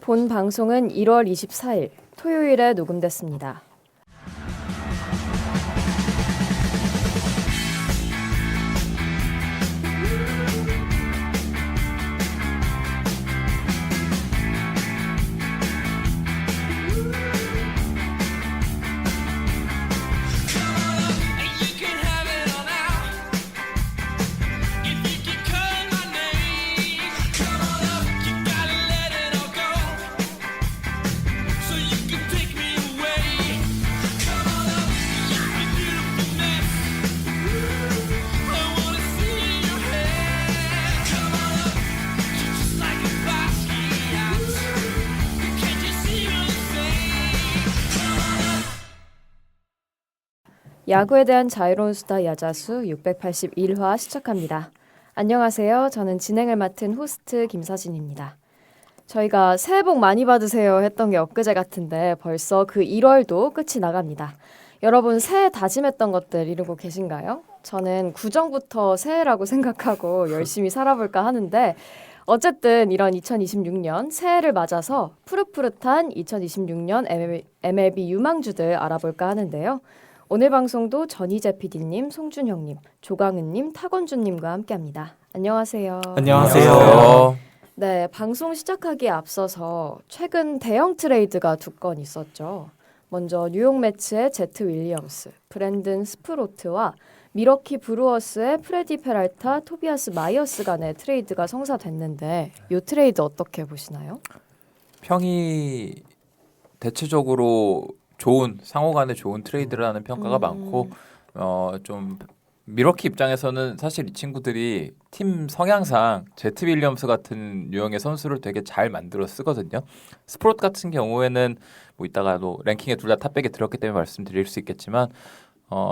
본 방송은 1월 24일 토요일에 녹음됐습니다. 야구에 대한 자유로운 수다 야자수 681화 시작합니다. 안녕하세요. 저는 진행을 맡은 호스트 김서진입니다. 저희가 새해 복 많이 받으세요 했던 게 엊그제 같은데 벌써 그 1월도 끝이 나갑니다. 여러분 새해 다짐했던 것들 이루고 계신가요? 저는 구정부터 새해라고 생각하고 열심히 살아볼까 하는데 어쨌든 이런 2026년 새해를 맞아서 푸릇푸릇한 2026년 MLB 유망주들 알아볼까 하는데요. 오늘 방송도 전희재 PD님, 송준형님, 조강은님, 타건주님과 함께합니다. 안녕하세요. 안녕하세요. 네, 방송 시작하기에 앞서서 최근 대형 트레이드가 두 건 있었죠. 먼저 뉴욕 매츠의 제트 윌리엄스, 브랜든 스프로트와 미러키 브루어스의 프레디 페랄타, 토비아스 마이어스 간의 트레이드가 성사됐는데 이 트레이드 어떻게 보시나요? 평이 대체적으로 좋은 상호 간에 좋은 트레이드라는 평가가 많고 좀 미러키 입장에서는 사실 이 친구들이 팀 성향상 제트 윌리엄스 같은 유형의 선수를 되게 잘 만들어 쓰거든요. 스프로트 같은 경우에는 뭐 이따가도 랭킹에 둘 다 탑백에 들었기 때문에 말씀드릴 수 있겠지만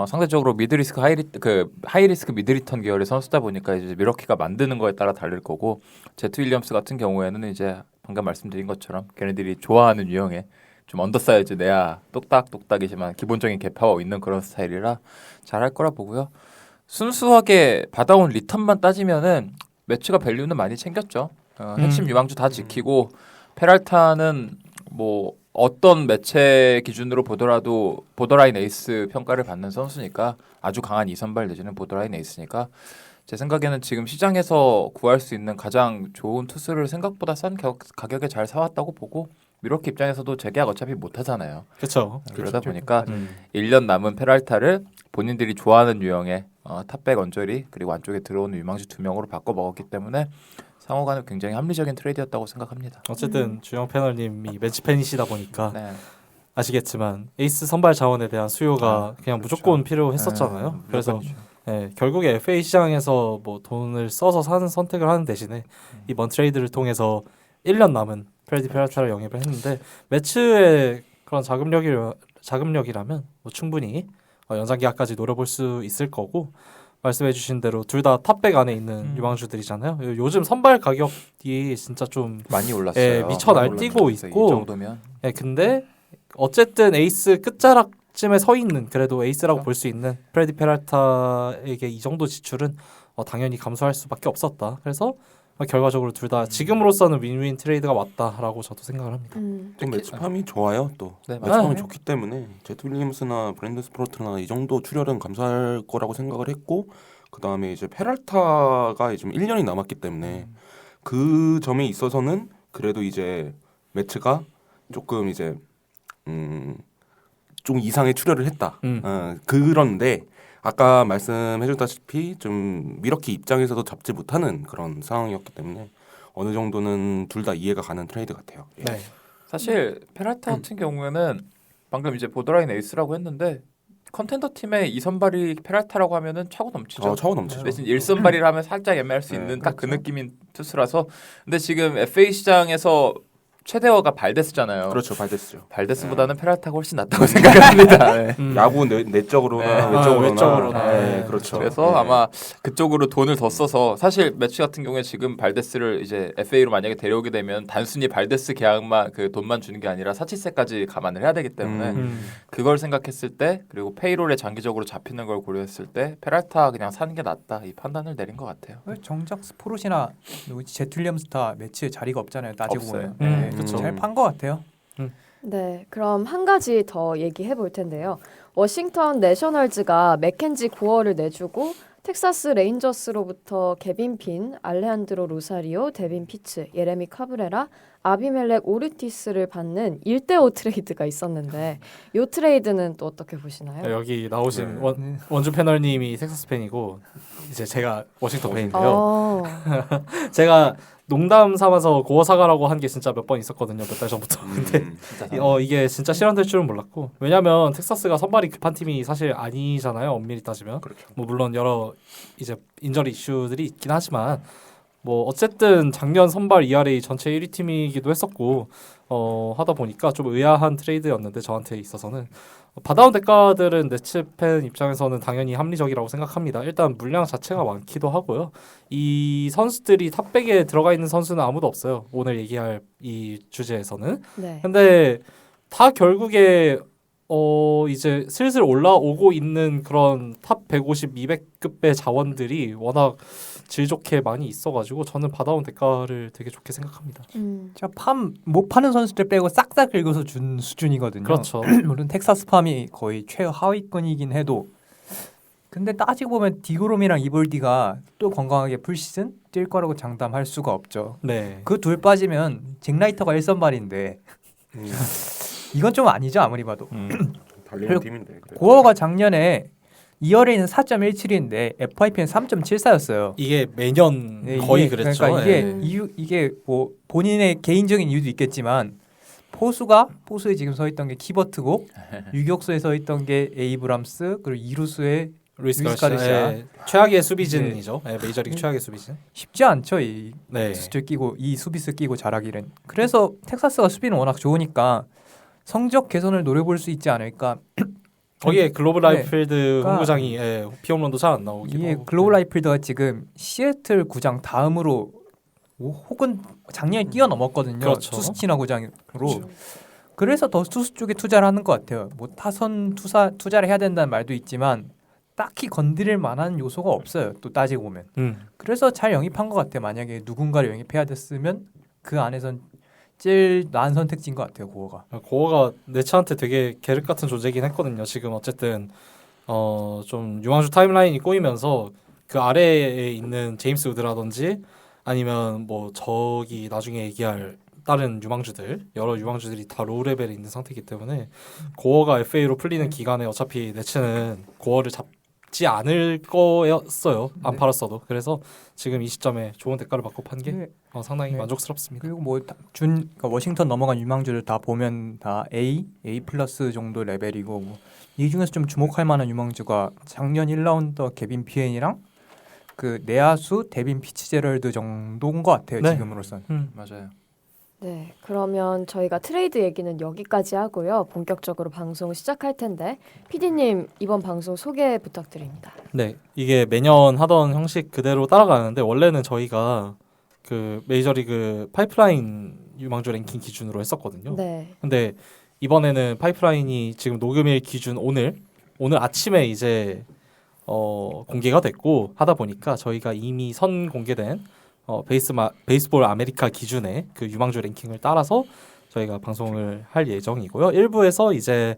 상대적으로 미드리스크 하이리스크 미드리턴 계열의 선수다 보니까 이제 미러키가 만드는 거에 따라 다를 거고 제트 윌리엄스 같은 경우에는 이제 방금 말씀드린 것처럼 걔네들이 좋아하는 유형의 좀 언더사이즈 내야 똑딱똑딱이지만 기본적인 개파워 있는 그런 스타일이라 잘할 거라 보고요. 순수하게 받아온 리턴만 따지면은 매치가 밸류는 많이 챙겼죠. 핵심 유망주 다 지키고 페랄타는 뭐 어떤 매체 기준으로 보더라도 보더라인 에이스 평가를 받는 선수니까 아주 강한 2선발 내지는 보더라인 에이스니까 제 생각에는 지금 시장에서 구할 수 있는 가장 좋은 투수를 생각보다 싼 가격에 잘 사왔다고 보고 미러키 입장에서도 재계약 어차피 못 하잖아요. 그렇죠. 그러다 보니까 1년 남은 페랄타를 본인들이 좋아하는 유형의 탑백 언저리 그리고 안쪽에 들어오는 유망주 2명으로 바꿔 먹었기 때문에 상호간은 굉장히 합리적인 트레이드였다고 생각합니다. 어쨌든 주영 패널님이 매치 팬이시다 보니까 네. 아시겠지만 에이스 선발 자원에 대한 수요가 그냥 무조건 필요했었잖아요. 그래서 결국에 FA 시장에서 뭐 돈을 써서 사는 선택을 하는 대신에 이번 트레이드를 통해서 1년 남은 프레디 페랄타를 영입을 했는데 매치의 그런 자금력이라면 뭐 충분히 연장 계약까지 노려볼 수 있을 거고 말씀해주신 대로 둘 다 탑백 안에 있는 유망주들이잖아요. 요즘 선발 가격이 진짜 좀 많이 올랐어요. 미쳐 날뛰고 있고. 이 정도면. 근데 어쨌든 에이스 끝자락쯤에 서 있는 그래도 에이스라고 볼 수 있는 프레디 페랄타에게 이 정도 지출은 당연히 감수할 수밖에 없었다. 그래서 결과적으로 둘 다 지금으로서는 윈윈 트레이드가 맞다라고 저도 생각을 합니다. 또 매치팜이 좋아요. 또 네, 매치팜이 좋기 때문에 제트 윌리엄스나 브랜든 스프로트나 이 정도 출혈은 감사할 거라고 생각을 했고 그 다음에 이제 페랄타가 지금 1년이 남았기 때문에 그 점에 있어서는 그래도 이제 매치가 조금 이제 좀 이상의 출혈을 했다. 그런데 아까 말씀해줬다시피 좀 미러키 입장에서도 잡지 못하는 그런 상황이었기 때문에 어느 정도는 둘 다 이해가 가는 트레이드 같아요. 예. 네. 사실 페랄타 같은 경우에는 방금 이제 보더라인 에이스라고 했는데 컨텐더 팀의 2선발이 페랄타라고 하면은 차고 넘치죠. 차고 넘치죠. 대신 1선발이라 하면 살짝 애매할 수 있는 딱 그 느낌인 투수라서 근데 지금 FA 시장에서 최대어가 발데스잖아요. 그렇죠, 발데스죠. 발데스보다는 페랄타가 훨씬 낫다고 생각합니다. 네. 야구 내적으로나 외적으로나. 네, 그렇죠. 그래서 아마 그쪽으로 돈을 더 써서 사실 매치 같은 경우에 지금 발데스를 이제 FA로 만약에 데려오게 되면 단순히 발데스 계약만 그 돈만 주는 게 아니라 사치세까지 감안을 해야 되기 때문에 그걸 생각했을 때 그리고 페이롤에 장기적으로 잡히는 걸 고려했을 때 페랄타 그냥 사는 게 낫다 이 판단을 내린 것 같아요. 정작 스포르시나 제트 윌리엄스 다 매치에 자리가 없잖아요. 따지고 없어요. 보면. 그쵸. 잘 판 것 같아요. 네, 그럼 한 가지 더 얘기해 볼 텐데요. 워싱턴 내셔널즈가 맥켄지 구어를 내주고 텍사스 레인저스로부터 개빈 핀, 알레한드로 로사리오, 데빈 피츠, 예레미 카브레라, 아비멜렉 오르티스를 받는 1대5 트레이드가 있었는데 이 트레이드는 또 어떻게 보시나요? 여기 나오신 네. 원주 패널님이 텍사스 팬이고 이제 제가 워싱턴 팬인데요. 어, 제가 농담 삼아서 고어 사과라고 한 게 진짜 몇 번 있었거든요. 몇 달 전부터. 근데 진짜 이게 진짜 실현될 줄은 몰랐고 왜냐면 텍사스가 선발이 급한 팀이 사실 아니잖아요. 엄밀히 따지면. 그렇죠. 뭐 물론 여러 이제 인저리 이슈들이 있긴 하지만 뭐 어쨌든 작년 선발 ERA 전체 1위 팀이기도 했었고 하다 보니까 좀 의아한 트레이드였는데 저한테 있어서는 받아온 대가들은 네츠 팬 입장에서는 당연히 합리적이라고 생각합니다. 일단 물량 자체가 많기도 하고요. 이 선수들이 탑백에 들어가 있는 선수는 아무도 없어요. 오늘 얘기할 이 주제에서는. 네. 근데 다 결국에 이제 슬슬 올라오고 있는 그런 탑 150, 200급의 자원들이 워낙 질 좋게 많이 있어가지고 저는 받아온 대가를 되게 좋게 생각합니다. 못 파는 선수들 빼고 싹 다 긁어서 준 수준이거든요. 그렇죠. 물론 텍사스 팜이 거의 최하위권이긴 해도 근데 따지고 보면 디그롬이랑 이볼디가 또 건강하게 풀시즌 뛸 거라고 장담할 수가 없죠. 네. 그 둘 빠지면 잭 라이터가 1선발인데 이건 좀 아니죠 아무리 봐도. 달리는 그리고 팀인데. 그래. 고어가 작년에 2열에는 4.17인데 FIP는 3.74였어요. 이게 매년 네, 거의 이게, 그랬죠. 그러니까 이게 네. 이게 뭐 본인의 개인적인 이유도 있겠지만 포수에 지금 서 있던 게 키버트고 유격수에 서 있던 게 에이브람스 그리고 이루수에 루이스 루이스 가르시아 가르시아. 네, 최악의 수비진이죠. 네, 메이저리그 최악의 수비진. 쉽지 않죠 이 네. 수비수 끼고 이 수비수 끼고 잘하기는. 그래서 텍사스가 수비는 워낙 좋으니까 성적 개선을 노려볼 수 있지 않을까. 거기에 글로벌 네. 라이필드 그러니까 홍구장이 피홈런도 잘 안 나오기도 이게 하고. 글로벌 라이필드가 지금 시애틀 구장 다음으로 혹은 작년에 뛰어넘었거든요. 그렇죠. 투스티나 구장으로. 그렇죠. 그래서 더 투수 쪽에 투자를 하는 것 같아요. 뭐 타선 투자를 해야 된다는 말도 있지만 딱히 건드릴 만한 요소가 없어요. 또 따지고 보면. 그래서 잘 영입한 것 같아요. 만약에 누군가를 영입해야 됐으면 그 안에선 제일 나은 선택지인 것 같아요. 고어가. 고어가 네츠한테 되게 계륵 같은 존재긴 했거든요. 지금 어쨌든 좀 유망주 타임라인이 꼬이면서 그 아래에 있는 제임스 우드라든지 아니면 뭐 저기 나중에 얘기할 다른 유망주들 여러 유망주들이 다 로우 레벨에 있는 상태이기 때문에 고어가 FA로 풀리는 기간에 어차피 네츠는 고어를 잡지 않을 거였어요. 안 네. 팔았어도. 그래서 지금 이 시점에 좋은 대가를 받고 판 게 네. 상당히 네. 만족스럽습니다. 그리고 뭐 그러니까 워싱턴 넘어간 유망주를 다 보면 다 A 플러스 정도 레벨이고 뭐 이 중에서 좀 주목할 만한 유망주가 작년 1라운더 개빈 피엔이랑 그 내야수 데빈 피츠제럴드 정도인 것 같아요. 네. 지금으로선. 맞아요. 네, 그러면 저희가 트레이드 얘기는 여기까지 하고요. 본격적으로 방송 시작할 텐데 PD님 이번 방송 소개 부탁드립니다. 네, 이게 매년 하던 형식 그대로 따라가는데 원래는 저희가 그 메이저리그 파이프라인 유망주 랭킹 기준으로 했었거든요. 네. 근데 이번에는 파이프라인이 지금 녹음일 기준 오늘 아침에 이제 공개가 됐고 하다 보니까 저희가 이미 선 공개된 베이스볼 아메리카 기준의 그 유망주 랭킹을 따라서 저희가 방송을 할 예정이고요. 1부에서 이제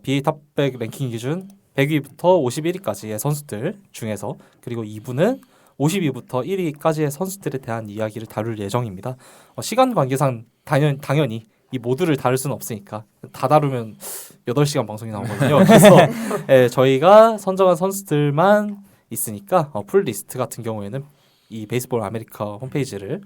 BA 탑백 랭킹 기준 100위부터 51위까지의 선수들 중에서 그리고 2부는 52부터 1위까지의 선수들에 대한 이야기를 다룰 예정입니다. 시간 관계상 당연히 이 모두를 다룰 수는 없으니까 다 다루면 8시간 방송이 나오거든요. 그래서 저희가 선정한 선수들만 있으니까 풀 리스트 같은 경우에는 이 베이스볼 아메리카 홈페이지를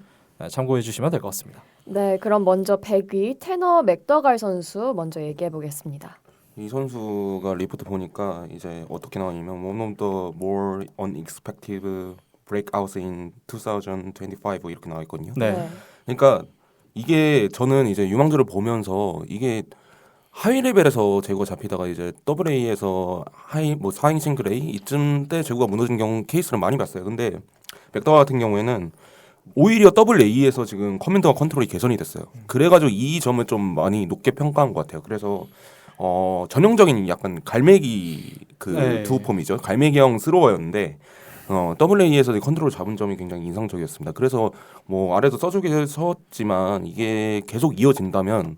참고해 주시면 될 것 같습니다. 네, 그럼 먼저 100위 테너 맥더갈 선수 먼저 얘기해 보겠습니다. 이 선수가 리포트 보니까 이제 어떻게 나오냐면 one of the more unexpected breakouts in 2025 이렇게 나와 있거든요. 네. 그러니까 이게 저는 이제 유망주를 보면서 이게 하위 레벨에서 제구가 잡히다가 이제 AA에서 하이 뭐 4인 싱글 A 이쯤 때 제구가 무너진 경우 케이스를 많이 봤어요. 근데 맥더가 같은 경우에는 오히려 AA에서 지금 커맨드와 컨트롤이 개선이 됐어요. 그래가지고 이 점을 좀 많이 높게 평가한 것 같아요. 그래서 전형적인 약간 갈매기 그 네. 두 폼이죠. 갈매기형 스로어였는데 WA에서 컨트롤 잡은 점이 굉장히 인상적이었습니다. 그래서 뭐 아래도 써주셨지만 이게 계속 이어진다면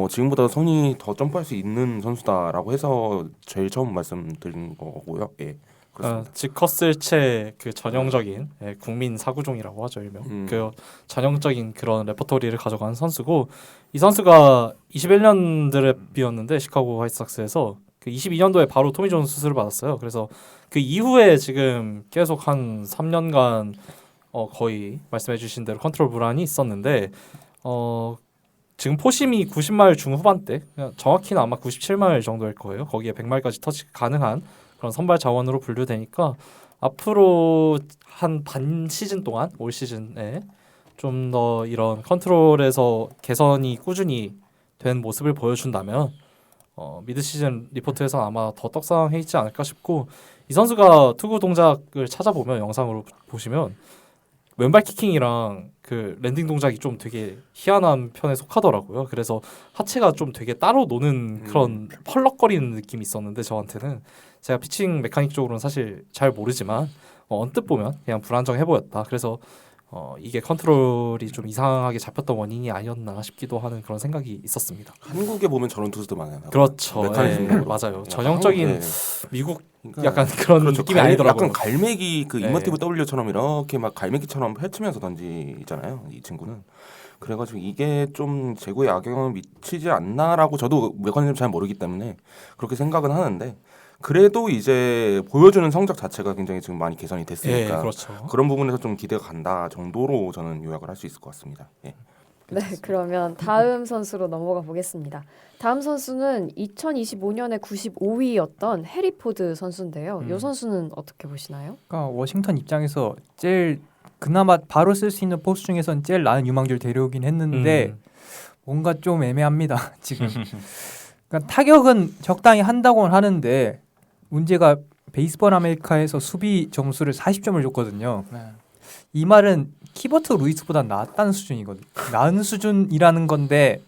지금보다 손이 더 점프할 수 있는 선수다라고 해서 제일 처음 말씀드린 거고요. 예. 그렇습니다. 즉 커슬체 그 전형적인 국민 사구종이라고 하죠 일명. 그 전형적인 그런 레퍼토리를 가져간 선수고 이 선수가 21년 드래프트였는데 시카고 화이트삭스에서 그 22년도에 바로 토미 존 수술을 받았어요. 그래서 그 이후에 지금 계속 한 3년간 거의 말씀해주신 대로 컨트롤 불안이 있었는데 지금 포심이 90마일 중후반대, 정확히는 아마 97마일 정도일 거예요. 거기에 100마일까지 터치 가능한 그런 선발 자원으로 분류되니까 앞으로 한 반 시즌 동안 올 시즌에 좀 더 이런 컨트롤에서 개선이 꾸준히 된 모습을 보여준다면 미드 시즌 리포트에서 아마 더 떡상해있지 않을까 싶고 이 선수가 투구 동작을 찾아보면 영상으로 보시면 왼발 키킹이랑 그 랜딩 동작이 좀 되게 희한한 편에 속하더라고요. 그래서 하체가 좀 되게 따로 노는 그런 펄럭거리는 느낌이 있었는데 저한테는 제가 피칭 메카닉 쪽으로는 사실 잘 모르지만 언뜻 보면 그냥 불안정해 보였다. 그래서 이게 컨트롤이 좀 이상하게 잡혔던 원인이 아니었나 싶기도 하는 그런 생각이 있었습니다. 한국에 보면 저런 투수도 많아요. 그렇죠. 메커니즘으로. 맞아요. 전형적인 네. 미국 그러니까 약간 그런 그렇죠. 느낌이 아니더라고요. 약간 갈매기 그 네. 이모티브 W처럼 이렇게 막 갈매기처럼 펼치면서 던지잖아요. 이 친구는. 그래가지고 이게 좀 제구에 악영향을 미치지 않나라고 저도 메커니즘 잘 모르기 때문에 그렇게 생각은 하는데 그래도 이제 보여주는 성적 자체가 굉장히 지금 많이 개선이 됐으니까 그렇죠. 그런 부분에서 좀 기대가 간다 정도로 저는 요약을 할 수 있을 것 같습니다. 예. 네, 그러면 다음 선수로 넘어가 보겠습니다. 다음 선수는 2025년에 95위였던 해리포드 선수인데요. 이 선수는 어떻게 보시나요? 그러니까 워싱턴 입장에서 제일 그나마 바로 쓸 수 있는 포수 중에선 제일 나은 유망주를 데려오긴 했는데 뭔가 좀 애매합니다. 지금. 그러니까 타격은 적당히 한다고는 하는데 문제가 베이스볼 아메리카에서 수비 점수를 40점을 줬거든요. 네. 이 말은 키버트 루이스보다 낫다는 수준이거든요. 나은 수준이라는 건데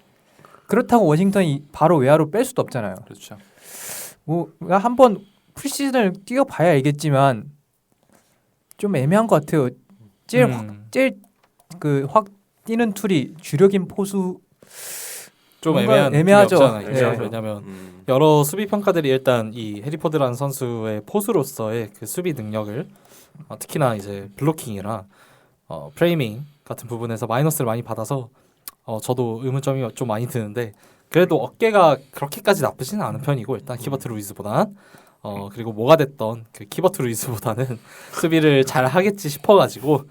그렇다고 워싱턴이 바로 외야로 뺄 수도 없잖아요. 그렇죠. 뭐 한번 프리시즌을 뛰어봐야 알겠지만 좀 애매한 것 같아요. 제일 확 뛰는 툴이 주력인 포수 좀 뭔가 애매한 애매하죠. 느낌이 없지 않아 있죠. 네. 왜냐하면 여러 수비 평가들이 일단 이 해리포드라는 선수의 포수로서의 그 수비 능력을 특히나 이제 블로킹이나 프레이밍 같은 부분에서 마이너스를 많이 받아서 저도 의문점이 좀 많이 드는데 그래도 어깨가 그렇게까지 나쁘지는 않은 편이고 일단 키버트 루이스보단 그리고 뭐가 됐던 그 키버트 루이스보다는 수비를 잘 하겠지 싶어가지고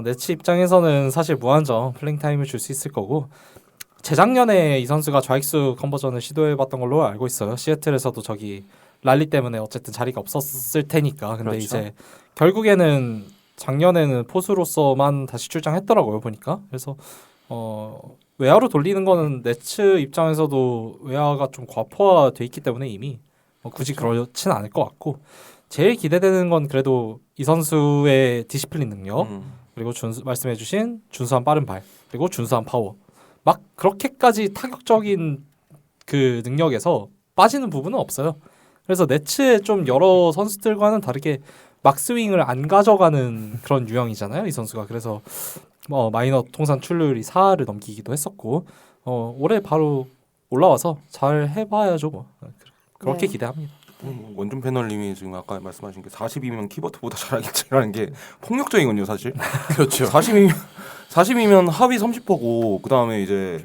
네츠 입장에서는 사실 무한정 플레잉 타임을 줄 수 있을 거고 재작년에 이 선수가 좌익수 컨버전을 시도해봤던 걸로 알고 있어요. 시애틀에서도 저기 랄리 때문에 어쨌든 자리가 없었을 테니까. 근데 그렇죠. 이제 결국에는 작년에는 포수로서만 다시 출장했더라고요 보니까. 그래서 외야로 돌리는 거는 네츠 입장에서도 외야가 좀 과포화돼 있기 때문에 이미 굳이 그렇진 않을 것 같고 제일 기대되는 건 그래도 이 선수의 디시플린 능력 그리고 말씀해주신 준수한 빠른 발 그리고 준수한 파워 막 그렇게까지 타격적인 그 능력에서 빠지는 부분은 없어요. 그래서 네츠의 좀 여러 선수들과는 다르게 막스윙을 안 가져가는 그런 유형이잖아요, 이 선수가. 그래서 마이너 통산 출루율이 4를 넘기기도 했었고 올해 바로 올라와서 잘 해봐야죠. 뭐. 그렇게 네. 기대합니다. 원준 패널님이 지금 아까 말씀하신 게 40이면 키버트보다 잘하겠지라는 게 폭력적이군요, 사실. 그렇죠. 40이면 하위 30%고 그 다음에 이제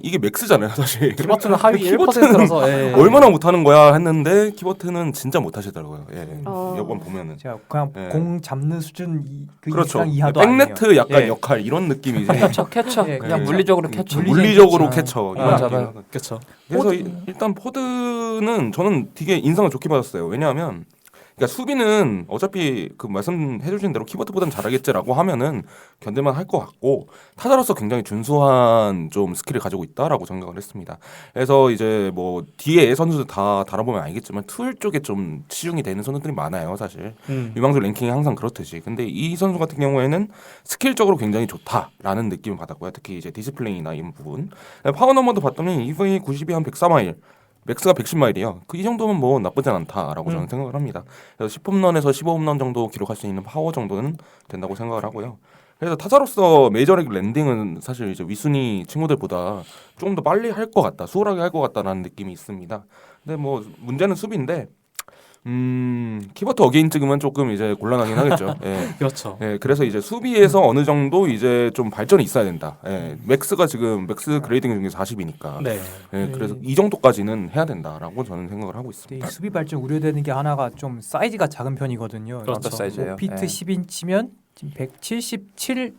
이게 맥스잖아요, 사실. 키버트는 하위 키버트는 1%라서 얼마나 못하는 거야 했는데 키버트는 진짜 못하시더라고요. 예. 여번 보면은. 제가 그냥 네. 공 잡는 수준 그 그렇죠. 이상 이하도 백네트 아니에요. 약간 예. 역할 이런 느낌이지. 캐쳐. 예, 그냥 예. 물리적으로 캐쳐. 물리적으로 캐쳐. 캐쳐. 아, 이런 맞아요. 느낌. 그렇죠. 그래서 일단 포드는 저는 되게 인상을 좋게 받았어요. 왜냐하면 그러니까 수비는 어차피 그 말씀해주신 대로 키버트보다는 잘하겠지라고 하면은 견딜만 할 것 같고 타자로서 굉장히 준수한 좀 스킬을 가지고 있다라고 생각을 했습니다. 그래서 이제 뭐 뒤에 선수들 다 다뤄보면 알겠지만 툴 쪽에 좀 치중이 되는 선수들이 많아요, 사실. 유망주 랭킹이 항상 그렇듯이. 근데 이 선수 같은 경우에는 스킬적으로 굉장히 좋다라는 느낌을 받았고요. 특히 이제 디스플레이나 이런 부분. 파워 넘버도 봤더니 EVA 90이 한 104마일. 맥스가 110마일이요. 이 정도면 뭐 나쁘진 않다라고 저는 생각을 합니다. 그래서 10홈런에서 15홈런 정도 기록할 수 있는 파워 정도는 된다고 생각을 하고요. 그래서 타자로서 메이저리그 랜딩은 사실 이제 윗순위 친구들보다 조금 더 빨리 할 것 같다, 수월하게 할 것 같다라는 느낌이 있습니다. 근데 뭐 문제는 수비인데 키버트 어게인 찍으면 조금 이제 곤란하긴 하겠죠. 예. 그렇죠. 예, 그래서 이제 수비에서 어느 정도 이제 좀 발전이 있어야 된다. 예, 맥스가 지금 맥스 그레이딩 중에 40이니까. 네. 예, 그래서 이 정도까지는 해야 된다라고 저는 생각을 하고 이 있습니다. 수비 발전 우려되는 게 하나가 좀 사이즈가 작은 편이거든요. 그렇죠. 사이즈예요. 5피트 네. 10인치면 지금 177에서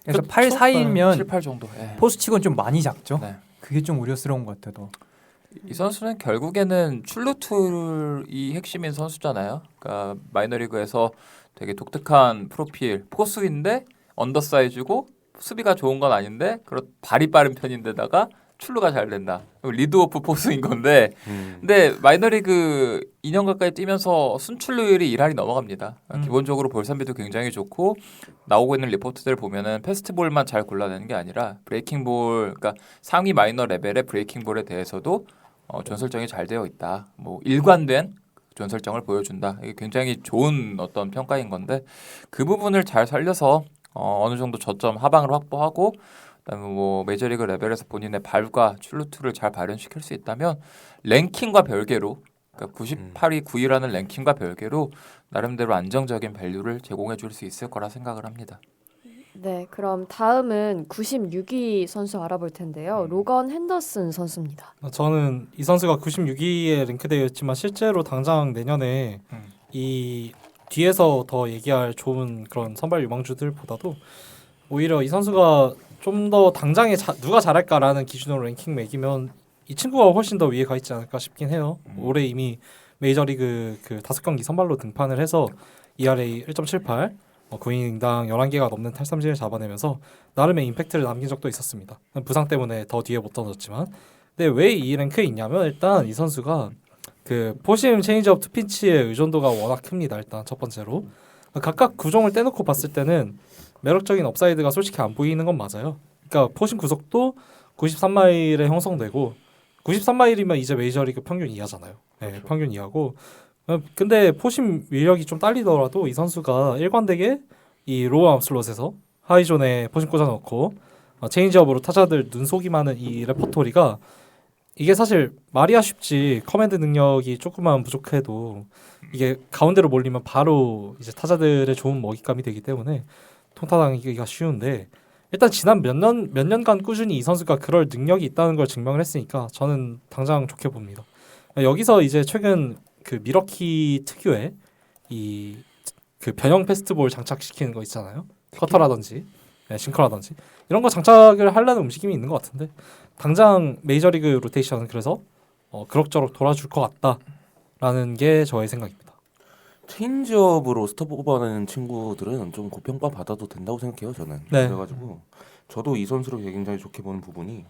그렇죠. 8 사이면 7, 8 정도. 예. 포스치곤 좀 많이 작죠. 네. 그게 좀 우려스러운 것 같아도. 이 선수는 결국에는 출루툴이 핵심인 선수잖아요. 그러니까 마이너리그에서 되게 독특한 프로필, 포수인데 언더사이즈고 수비가 좋은 건 아닌데 발이 빠른 편인데다가 출루가 잘 된다. 리드오프 포수인 건데 근데 마이너리그 2년 가까이 뛰면서 순출루율이 1할이 넘어갑니다. 기본적으로 볼삼비도 굉장히 좋고 나오고 있는 리포트들 보면은 패스트볼만 잘 골라내는 게 아니라 브레이킹볼, 그러니까 상위 마이너 레벨의 브레이킹볼에 대해서도 전설정이 잘 되어 있다. 뭐 일관된 전설정을 보여준다. 이게 굉장히 좋은 어떤 평가인 건데 그 부분을 잘 살려서 어느 정도 저점 하방을 확보하고 그다음에 뭐 메이저리그 레벨에서 본인의 발과 출루투를 잘 발현시킬 수 있다면 랭킹과 별개로 그러니까 98위 9위라는 랭킹과 별개로 나름대로 안정적인 밸류를 제공해 줄 수 있을 거라 생각을 합니다. 네, 그럼 다음은 96위 선수 알아볼 텐데요. 로건 핸더슨 선수입니다. 저는 이 선수가 96위에 랭크되어 있지만 실제로 당장 내년에 이 뒤에서 더 얘기할 좋은 그런 선발 유망주들보다도 오히려 이 선수가 좀 더 당장에 누가 잘할까라는 기준으로 랭킹 매기면 이 친구가 훨씬 더 위에 가 있지 않을까 싶긴 해요. 올해 이미 메이저리그 그 5경기 선발로 등판을 해서 ERA 1.78, 9이닝당 11개가 넘는 탈삼진을 잡아내면서 나름의 임팩트를 남긴 적도 있었습니다. 부상 때문에 더 뒤에 못 던졌지만. 근데 왜 이 랭크에 있냐면 일단 이 선수가 그 포심 체인지업 투핀치의 의존도가 워낙 큽니다. 일단 첫 번째로 각각 구종을 떼놓고 봤을 때는 매력적인 업사이드가 솔직히 안 보이는 건 맞아요. 그러니까 포심 구속도 93마일에 형성되고 93마일이면 이제 메이저리그 평균 이하잖아요. 네, 그렇죠. 평균 이하고. 근데 포심 위력이 좀 딸리더라도 이 선수가 일관되게 이 로우 암슬롯에서 하이존에 포심 꽂아놓고 체인지업으로 타자들 눈속임 하는 이 레퍼토리가 이게 사실 말이야 쉽지 커맨드 능력이 조금만 부족해도 이게 가운데로 몰리면 바로 이제 타자들의 좋은 먹잇감이 되기 때문에 통타당하기가 쉬운데 일단 지난 몇 년간 꾸준히 이 선수가 그럴 능력이 있다는 걸 증명을 했으니까 저는 당장 좋게 봅니다. 여기서 이제 최근 그 미러키 특유의 이 그 변형 패스트볼 장착시키는 거 있잖아요. 커터라든지 싱커라든지 이런 거 장착을 하려는 움직임이 있는 것 같은데 당장 메이저리그 로테이션은 그래서 그럭저럭 돌아줄 것 같다라는 게 저의 생각입니다. 체인지업으로 스톱 오버하는 친구들은 좀 고평가 받아도 된다고 생각해요. 저는. 네. 그래가지고 저도 이 선수를 굉장히 좋게 보는 부분이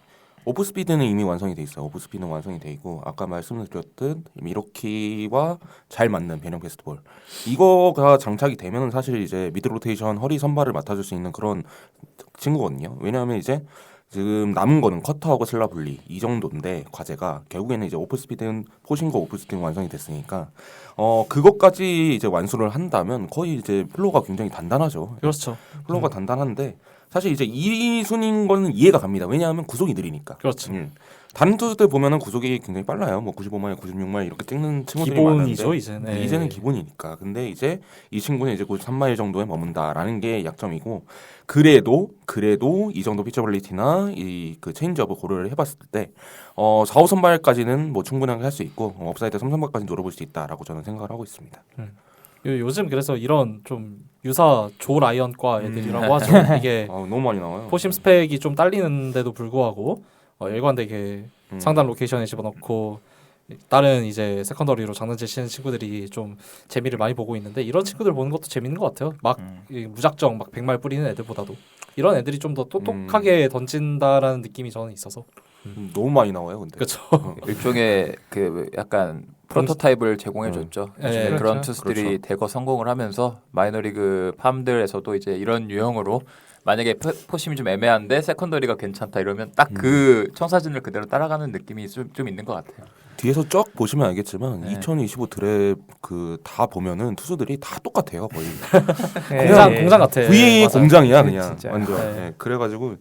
오프스피드는 이미 완성이 돼 있어요. 오프스피드는 완성이 돼 있고 아까 말씀드렸듯 미러키와 잘 맞는 변형 패스트볼 이거가 장착이 되면 사실 이제 미드 로테이션 허리 선발을 맡아줄 수 있는 그런 친구거든요. 왜냐하면 이제 지금 남은 거는 커터하고 슬라 분리 이 정도인데 과제가 결국에는 이제 오프스피드는 포싱과 오프스피드는 완성이 됐으니까 그것까지 이제 완수를 한다면 거의 이제 플로우가 굉장히 단단하죠. 그렇죠. 플로우가 단단한데 사실 이제 2순위인 거는 이해가 갑니다. 왜냐하면 구속이 느리니까. 그렇죠. 다른 투수들 보면은 구속이 굉장히 빨라요. 뭐 95마일, 96마일 이렇게 찍는 친구들이 기본이죠, 많은데 이제는. 네, 이제는 기본이니까. 근데 이제 이 친구는 이제 93마일 정도에 머문다라는 게 약점이고 그래도 이 정도 피처블리티나 이 그 체인지업을 고려를 해봤을 때 4, 5 선발까지는 뭐 충분하게 할 수 있고 업사이드 3 선발까지 노려볼 수 있다라고 저는 생각을 하고 있습니다. 요즘 그래서 이런 좀 유사 조 라이언과 애들이라고 하죠. 이게 너무 많이 나와요. 포심 스펙이 좀 딸리는데도 불구하고 일관되게 상단 로케이션에 집어넣고 다른 이제 세컨더리로 장난질 치는 친구들이 좀 재미를 많이 보고 있는데 이런 친구들 보는 것도 재밌는 것 같아요. 막 무작정 막 100말 뿌리는 애들보다도 이런 애들이 좀 더 똑똑하게 던진다라는 느낌이 저는 있어서 너무 많이 나와요, 근데. 그렇죠. 일종의 그 약간 프로토타입을 제공해줬죠. 네, 그런 그렇죠. 투수들이 그렇죠. 대거 성공을 하면서 마이너리그 팜들에서도 이제 이런 유형으로 만약에 포심이 좀 애매한데 세컨더리가 괜찮다 이러면 딱 그 청사진을 그대로 따라가는 느낌이 좀 있는 것 같아요. 뒤에서 쭉 보시면 알겠지만 네. 2025 드랩 그 다 보면은 투수들이 다 똑같아요 거의. 공장 같아. VA 맞아요. 공장이야 그냥 진짜. 완전. 네. 네, 그래가지고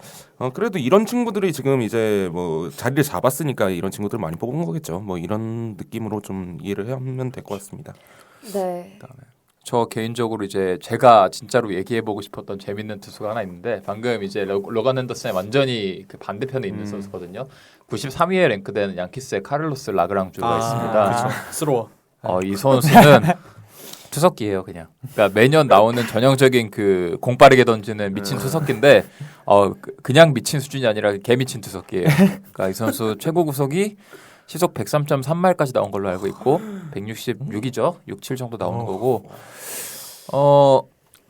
그래도 이런 친구들이 지금 이제 뭐 자리를 잡았으니까 이런 친구들 많이 뽑은 거겠죠. 뭐 이런 느낌으로 좀 이해를 하면 될 것 같습니다. 네. 저 개인적으로 이제 제가 진짜로 얘기해보고 싶었던 재밌는 투수가 하나 있는데 방금 이제 로간 핸더슨의 완전히 그 반대편에 있는 선수거든요. 93위에 랭크된 양키스의 카를로스 라그랑주가 있습니다. 그렇죠. 스로워. 이 선수는 투석기예요, 그냥. 그러니까 매년 나오는 전형적인 그 공 빠르게 던지는 미친 투석기인데 그냥 미친 수준이 아니라 개 미친 투석기예요. 그러니까 이 선수 최고 구속이 시속 103.3마일까지 나온 걸로 알고 있고 166이죠. 67 정도 나오는 거고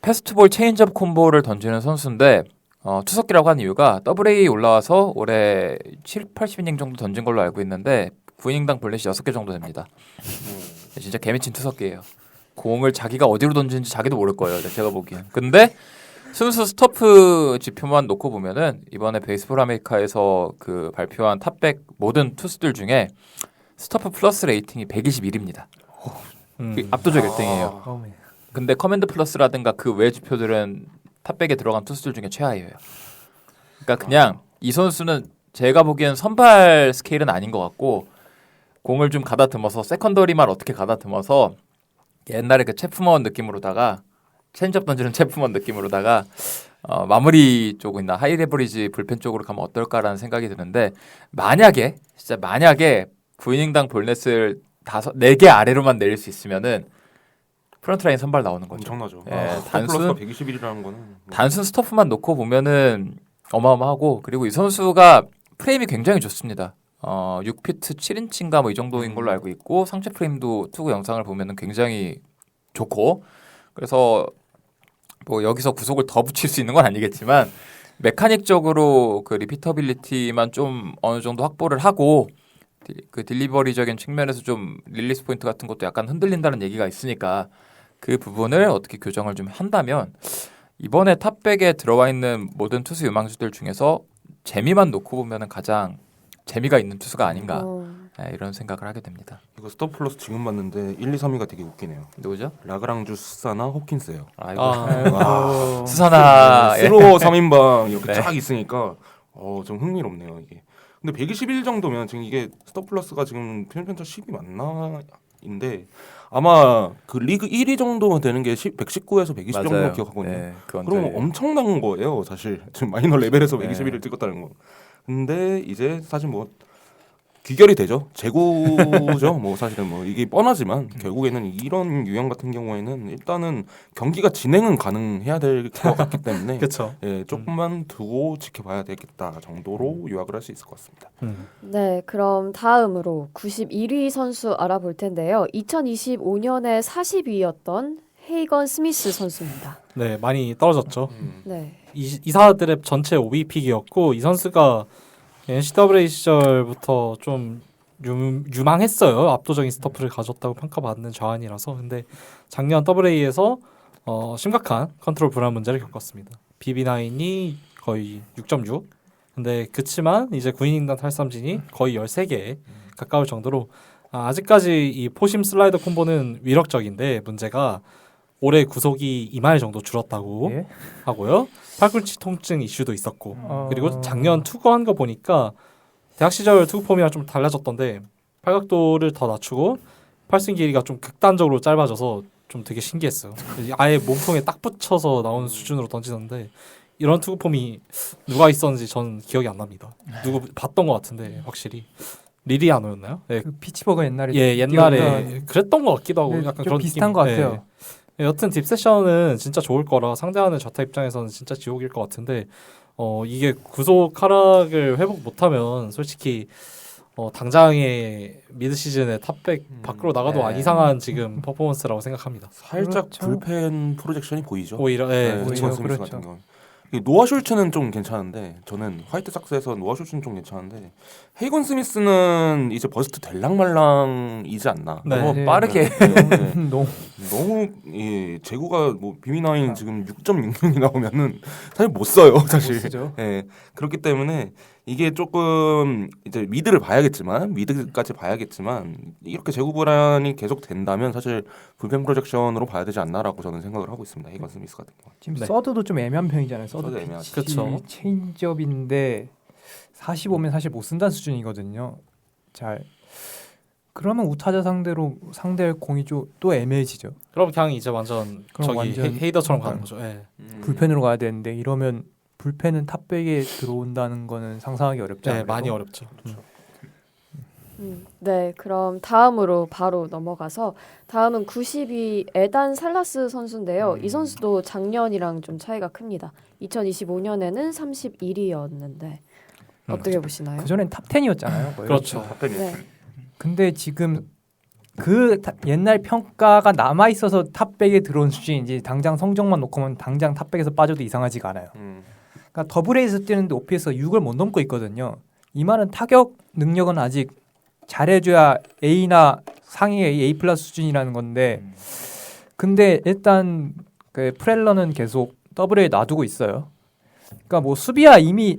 패스트볼 체인지업 콤보를 던지는 선수인데 투석기라고 한 이유가 AA 올라와서 올해 7, 80이닝 정도 던진 걸로 알고 있는데 9이닝당 볼넷이 6개 정도 됩니다. 진짜 개미친 투석기예요. 공을 자기가 어디로 던지는지 자기도 모를 거예요. 제가 보기엔. 근데 순수 스토프 지표만 놓고 보면은 이번에 베이스볼 아메리카에서 그 발표한 탑백 모든 투수들 중에 스토프 플러스 레이팅이 121입니다. 압도적 1등이에요. 근데 커맨드 플러스라든가 그 외 지표들은 탑백에 들어간 투수들 중에 최하위예요. 그러니까 그냥 이 선수는 제가 보기엔 선발 스케일은 아닌 것 같고 공을 좀 가다듬어서 세컨더리만 어떻게 가다듬어서 옛날에 그 체프먼 느낌으로다가 체인지업 던지는 체프먼 느낌으로다가 마무리 쪽이나 하이 레버리지 불펜 쪽으로 가면 어떨까라는 생각이 드는데 만약에 9이닝당 볼넷을 4개 아래로만 내릴 수 있으면은 프런트라인 선발 나오는 거죠. 엄청나죠. 예, 플러스가 121이라는 거는 단순 스토프만 놓고 보면은 어마어마하고 그리고 이 선수가 프레임이 굉장히 좋습니다. 6피트 7인치인가 뭐 이 정도인 걸로 알고 있고 상체 프레임도 투구 영상을 보면은 굉장히 좋고 그래서 뭐 여기서 구속을 더 붙일 수 있는 건 아니겠지만 메카닉적으로 그 리피터빌리티만 좀 어느 정도 확보를 하고 그 딜리버리적인 측면에서 좀 릴리스 포인트 같은 것도 약간 흔들린다는 얘기가 있으니까 그 부분을 어떻게 교정을 좀 한다면 이번에 탑백에 들어와 있는 모든 투수 유망주들 중에서 재미만 놓고 보면은 가장 재미가 있는 투수가 아닌가 이런 생각을 하게 됩니다. 이거 스토프 플러스 지금 봤는데 1, 2, 3위가 되게 웃기네요. 누구죠? 라그랑주 수사나 호킨스예요. 아이고 와. 수사나 스로 3인방 이렇게 네. 쫙 있으니까 좀 흥미롭네요 이게. 근데 121 정도면 지금 이게 스토프 플러스가 지금 편차 10이 맞나인데 아마 그 리그 1위 정도 되는 게 119에서 120 정도 기억하거든요. 네, 그럼 엄청난 거예요, 사실. 지금 마이너 레벨에서 121을 찍었다는 거. 근데 이제 사실 뭐 귀결이 되죠. 재고죠. 뭐 사실은 뭐 이게 뻔하지만 결국에는 이런 유형 같은 경우에는 일단은 경기가 진행은 가능해야 될 것 같기 때문에 그렇죠. 예, 조금만 두고 지켜봐야 되겠다 정도로 요약을 할 수 있을 것 같습니다. 네, 그럼 다음으로 91위 선수 알아볼 텐데요. 2025년에 40위였던 헤이건 스미스 선수입니다. 네, 많이 떨어졌죠. 네. 이사 드랩 전체 5위 픽이었고 이 선수가 NCAA 시절부터 좀 유망했어요. 압도적인 스토프를 가졌다고 평가받는 좌완이라서. 근데 작년 AA에서 심각한 컨트롤 불안 문제를 겪었습니다. BB9이 거의 6.6. 근데 그치만 이제 9이닝당 탈삼진이 거의 13개 가까울 정도로 아직까지 이 포심 슬라이더 콤보는 위력적인데 문제가 올해 구속이 2마일 정도 줄었다고 예? 하고요. 팔꿈치 통증 이슈도 있었고 그리고 작년 투구한 거 보니까 대학 시절 투구 폼이랑 좀 달라졌던데 팔각도를 더 낮추고 팔스윙 길이가 좀 극단적으로 짧아져서 좀 되게 신기했어요. 아예 몸통에 딱 붙여서 나오는 수준으로 던지는데 이런 투구 폼이 누가 있었는지 전 기억이 안 납니다. 누구 봤던 것 같은데 확실히 리리아노였나요? 네. 그 피치버거 옛날에 옛날에 뛰었던- 그랬던 것 같기도 하고 네, 약간 좀 그런 비슷한 느낌. 것 같아요. 여튼 딥세션은 진짜 좋을 거라 상대하는 저타 입장에서는 진짜 지옥일 것 같은데 이게 구속 하락을 회복 못하면 솔직히 당장의 미드 시즌에 탑백 밖으로 나가도 안 이상한 지금 퍼포먼스라고 생각합니다. 살짝 그렇죠. 불펜 프로젝션이 보이죠. 오히려 네, 오히려 헤이건 스미스 그렇죠. 같은 경우. 이 노아 슐츠는 좀 괜찮은데 저는 화이트삭스에서 노아 슐츠는 좀 괜찮은데 헤이건 스미스는 이제 버스트 될랑말랑이지 않나. 네. 너무 네. 빠르게 네. 너무 너무 재고가 뭐 비미9 지금 6.66이 나오면은 사실 못 써요 사실. 쓰죠. 예, 그렇기 때문에 이게 조금 이제 미드를 봐야겠지만 미드까지 봐야겠지만 이렇게 재고 불안이 계속 된다면 사실 불펜 프로젝션으로 봐야 되지 않나라고 저는 생각을 하고 있습니다. 헤이건 스미스 같은 경우. 지금 네. 서드도 좀 애매한 편이잖아요. 서드 서드 애매하죠. 그쵸. 체인지업인데 45면 사실 못 쓴다는 수준이거든요. 잘 그러면 우타자 상대로 상대할 공이 또 애매해지죠. 그럼 그냥 이제 완전 그럼 저기 완전 헤이더처럼 가는 거죠. 예. 불펜으로 가야 되는데 이러면 불펜은 탑백에 들어온다는 거는 상상하기 어렵지 네, 않아요? 많이 어렵죠. 네, 그럼 다음으로 바로 넘어가서 다음은 92 에단 살라스 선수인데요. 이 선수도 작년이랑 좀 차이가 큽니다. 2025년에는 31위였는데 어떻게 보시나요? 그 전엔 탑 10이었잖아요. 그렇죠. 네. 근데 지금 옛날 평가가 남아 있어서 탑백에 들어온 수준인지 당장 성적만 놓고면 당장 탑백에서 빠져도 이상하지가 않아요. 그러니까 더블에이에서 뛰는데 OPS가 6을 못 넘고 있거든요. 이 말은 타격 능력은 아직 잘해줘야 A나 상위의 A 플러스 수준이라는 건데, 근데 일단 그 프렐러는 계속 더블에 놔두고 있어요. 그러니까 뭐 수비야 이미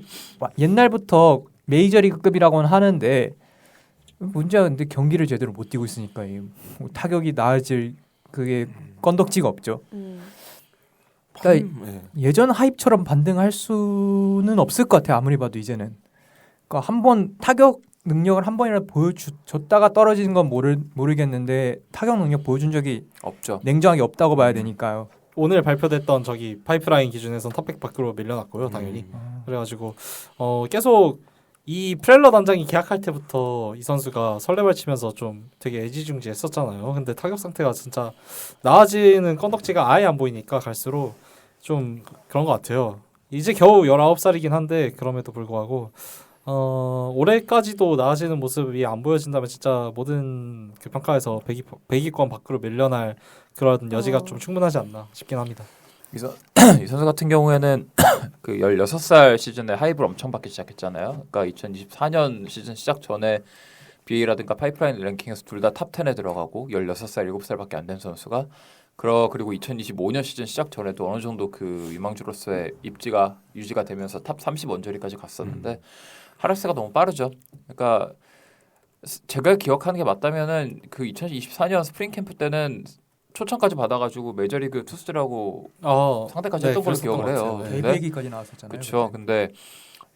옛날부터 메이저리그급이라고는 하는데 문제가 근데 경기를 제대로 못 뛰고 있으니까 뭐 타격이 나아질 그게 건덕지가 없죠. 그러니까 예전 하입처럼 반등할 수는 없을 것 같아요. 아무리 봐도 이제는. 그러니까 한번 타격 능력을 한 번이라도 보여줬다가 떨어지는 건 모르겠는데 타격 능력 보여준 적이 없죠. 냉정하게 없다고 봐야 되니까요. 오늘 발표됐던 저기 파이프라인 기준에서는 탑백 밖으로 밀려났고요, 당연히. 그래가지고 계속 이 프렐러 단장이 계약할 때부터 이 선수가 설레발치면서 좀 되게 애지중지했었잖아요. 근데 타격 상태가 진짜 나아지는 건덕지가 아예 안 보이니까 갈수록 좀 그런 것 같아요. 이제 겨우 19살이긴 한데 그럼에도 불구하고 올해까지도 나아지는 모습이 안 보여진다면 진짜 모든 그 평가에서 100위권 밖으로 밀려날 그런 여지가 좀 충분하지 않나 싶긴 합니다. 이 선수 같은 경우에는 그 16살 시즌에 하이브를 엄청 받기 시작했잖아요. 그러니까 2024년 시즌 시작 전에 BA라든가 파이프라인 랭킹에서 둘 다 탑 10에 들어가고 16살, 7살밖에 안 된 선수가 그리고 2025년 시즌 시작 전에도 어느 정도 그 유망주로서의 입지가 유지가 되면서 탑 30 언저리까지 갔었는데 하락세가 너무 빠르죠. 그러니까 제가 기억하는 게 맞다면은 그 2024년 스프링 캠프 때는 초청까지 받아가지고 메이저리그 투수들하고 상대까지 했던 걸로 기억을 해요. 네. 근데 대배기까지 나왔었잖아요. 그렇죠. 근데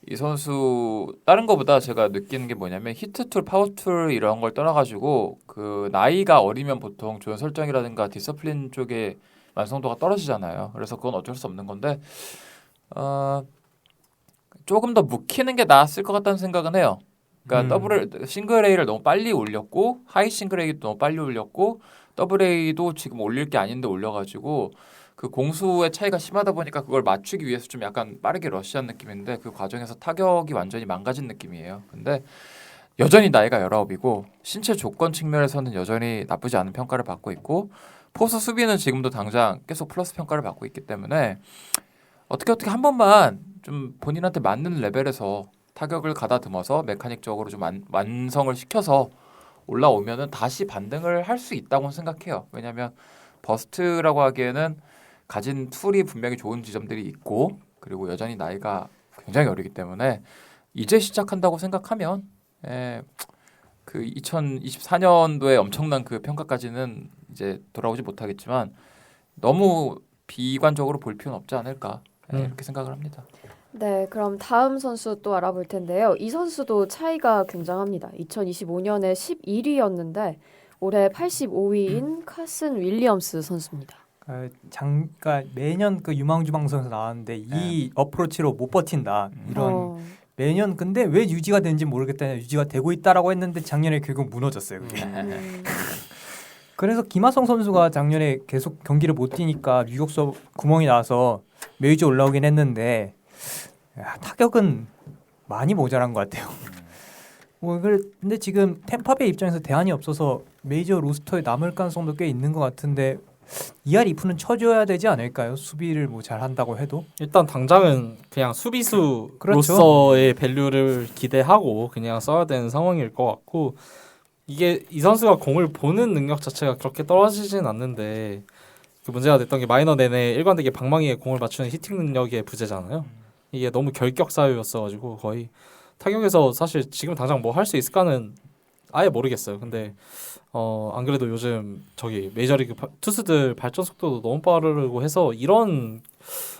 이 선수 다른 거보다 제가 느끼는 게 뭐냐면 히트 툴, 파워 툴 이런 걸 떠나가지고 그 나이가 어리면 보통 조연 설정이라든가 디서플린 쪽에 완성도가 떨어지잖아요. 그래서 그건 어쩔 수 없는 건데 조금 더 묵히는 게 나았을 것 같다는 생각은 해요. 그러니까 싱글 A를 너무 빨리 올렸고 하이 싱글 A도 너무 빨리 올렸고 더블 A도 지금 올릴 게 아닌데 올려가지고 그 공수의 차이가 심하다 보니까 그걸 맞추기 위해서 좀 약간 빠르게 러시한 느낌인데 그 과정에서 타격이 완전히 망가진 느낌이에요. 근데 여전히 나이가 19이고 신체 조건 측면에서는 여전히 나쁘지 않은 평가를 받고 있고 포수 수비는 지금도 당장 계속 플러스 평가를 받고 있기 때문에 어떻게 한 번만 좀 본인한테 맞는 레벨에서 타격을 가다듬어서 메카닉적으로 좀 완성을 시켜서 올라오면은 다시 반등을 할 수 있다고 생각해요. 왜냐하면 버스트라고 하기에는 가진 툴이 분명히 좋은 지점들이 있고 그리고 여전히 나이가 굉장히 어리기 때문에 이제 시작한다고 생각하면 그 2024년도에 엄청난 그 평가까지는 이제 돌아오지 못하겠지만 너무 비관적으로 볼 필요는 없지 않을까 이렇게 생각을 합니다. 네, 그럼 다음 선수 또 알아볼 텐데요. 이 선수도 차이가 굉장합니다. 2025년에 11위였는데 올해 85위인 카슨 윌리엄스 선수입니다. 그러니까 매년 그 유망주 방송에서 나왔는데 이 어프로치로 못 버틴다 이런 매년 근데 왜 유지가 되는지 모르겠다 유지가 되고 있다라고 했는데 작년에 결국 무너졌어요. 그게. 그래서 김하성 선수가 작년에 계속 경기를 못 뛰니까 유격수 구멍이 나서 메이저 올라오긴 했는데 타격은 많이 모자란 것 같아요. 근데 지금 템파베이 입장에서 대안이 없어서 메이저 로스터에 남을 가능성도 꽤 있는 것 같은데 2할 2푼은 쳐줘야 되지 않을까요? 수비를 뭐 잘한다고 해도. 일단 당장은 그냥 수비수로서의 그렇죠. 밸류를 기대하고 그냥 써야 되는 상황일 것 같고 이게 이 선수가 공을 보는 능력 자체가 그렇게 떨어지진 않는데 그 문제가 됐던 게 마이너 내내 일관되게 방망이에 공을 맞추는 히팅 능력의 부재잖아요. 이게 너무 결격 사유였어가지고 거의 타격에서 사실 지금 당장 뭐 할 수 있을까는 아예 모르겠어요. 근데 안 그래도 요즘 저기 메이저리그 투수들 발전 속도도 너무 빠르고 해서 이런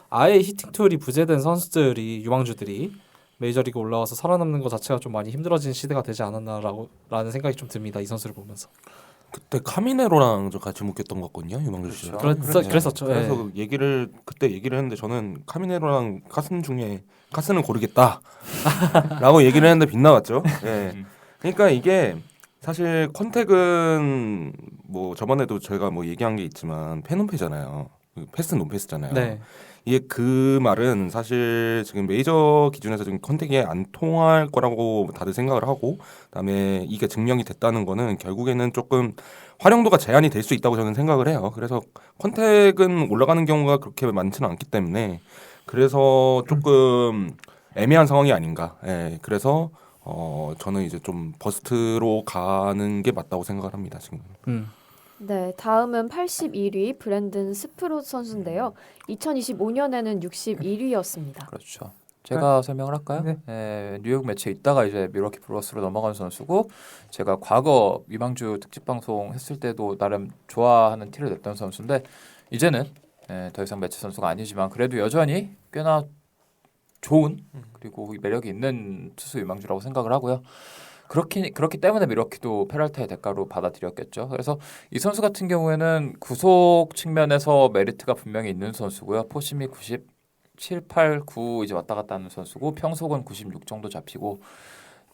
아예 히팅 툴이 부재된 선수들이 유망주들이 메이저리그 올라와서 살아남는 것 자체가 좀 많이 힘들어진 시대가 되지 않았나라는 생각이 좀 듭니다. 이 선수를 보면서. 그때 카미네로랑 저 같이 묶였던 것 같거든요. 유망주 씨. 그렇죠. 그랬었죠. 그래서 예. 그 얘기를 그때 얘기를 했는데 저는 카미네로랑 카슨 중에 카슨을 고르겠다라고 얘기를 했는데 빗나갔죠. 예. 그러니까 이게 사실 컨택은 뭐 저번에도 저희가 뭐 얘기한 게 있지만 패논패잖아요. 패스 논패스잖아요. 네. 이게 그 말은 사실 지금 메이저 기준에서 지금 컨택이 안 통할 거라고 다들 생각을 하고 그다음에 이게 증명이 됐다는 거는 결국에는 조금 활용도가 제한이 될 수 있다고 저는 생각을 해요. 그래서 컨택은 올라가는 경우가 그렇게 많지는 않기 때문에 그래서 조금 애매한 상황이 아닌가. 예. 그래서 저는 이제 좀 버스트로 가는 게 맞다고 생각을 합니다. 지금. 네, 다음은 81위 브랜든 스프롯 선수인데요. 2025년에는 61위였습니다. 그렇죠. 제가 설명을 할까요? 네. 예, 뉴욕 매치에 있다가 이제 밀워키 브루어스로 넘어간 선수고 제가 과거 유망주 특집 방송 했을 때도 나름 좋아하는 티를 냈던 선수인데 이제는 더 이상 매치 선수가 아니지만 그래도 여전히 꽤나 좋은 그리고 매력이 있는 투수 유망주라고 생각을 하고요. 그렇기 때문에 밀워키도 페랄타의 대가로 받아들였겠죠. 그래서 이 선수 같은 경우에는 구속 측면에서 메리트가 분명히 있는 선수고요. 포심이 97, 8, 9 이제 왔다 갔다 하는 선수고 평속은 96 정도 잡히고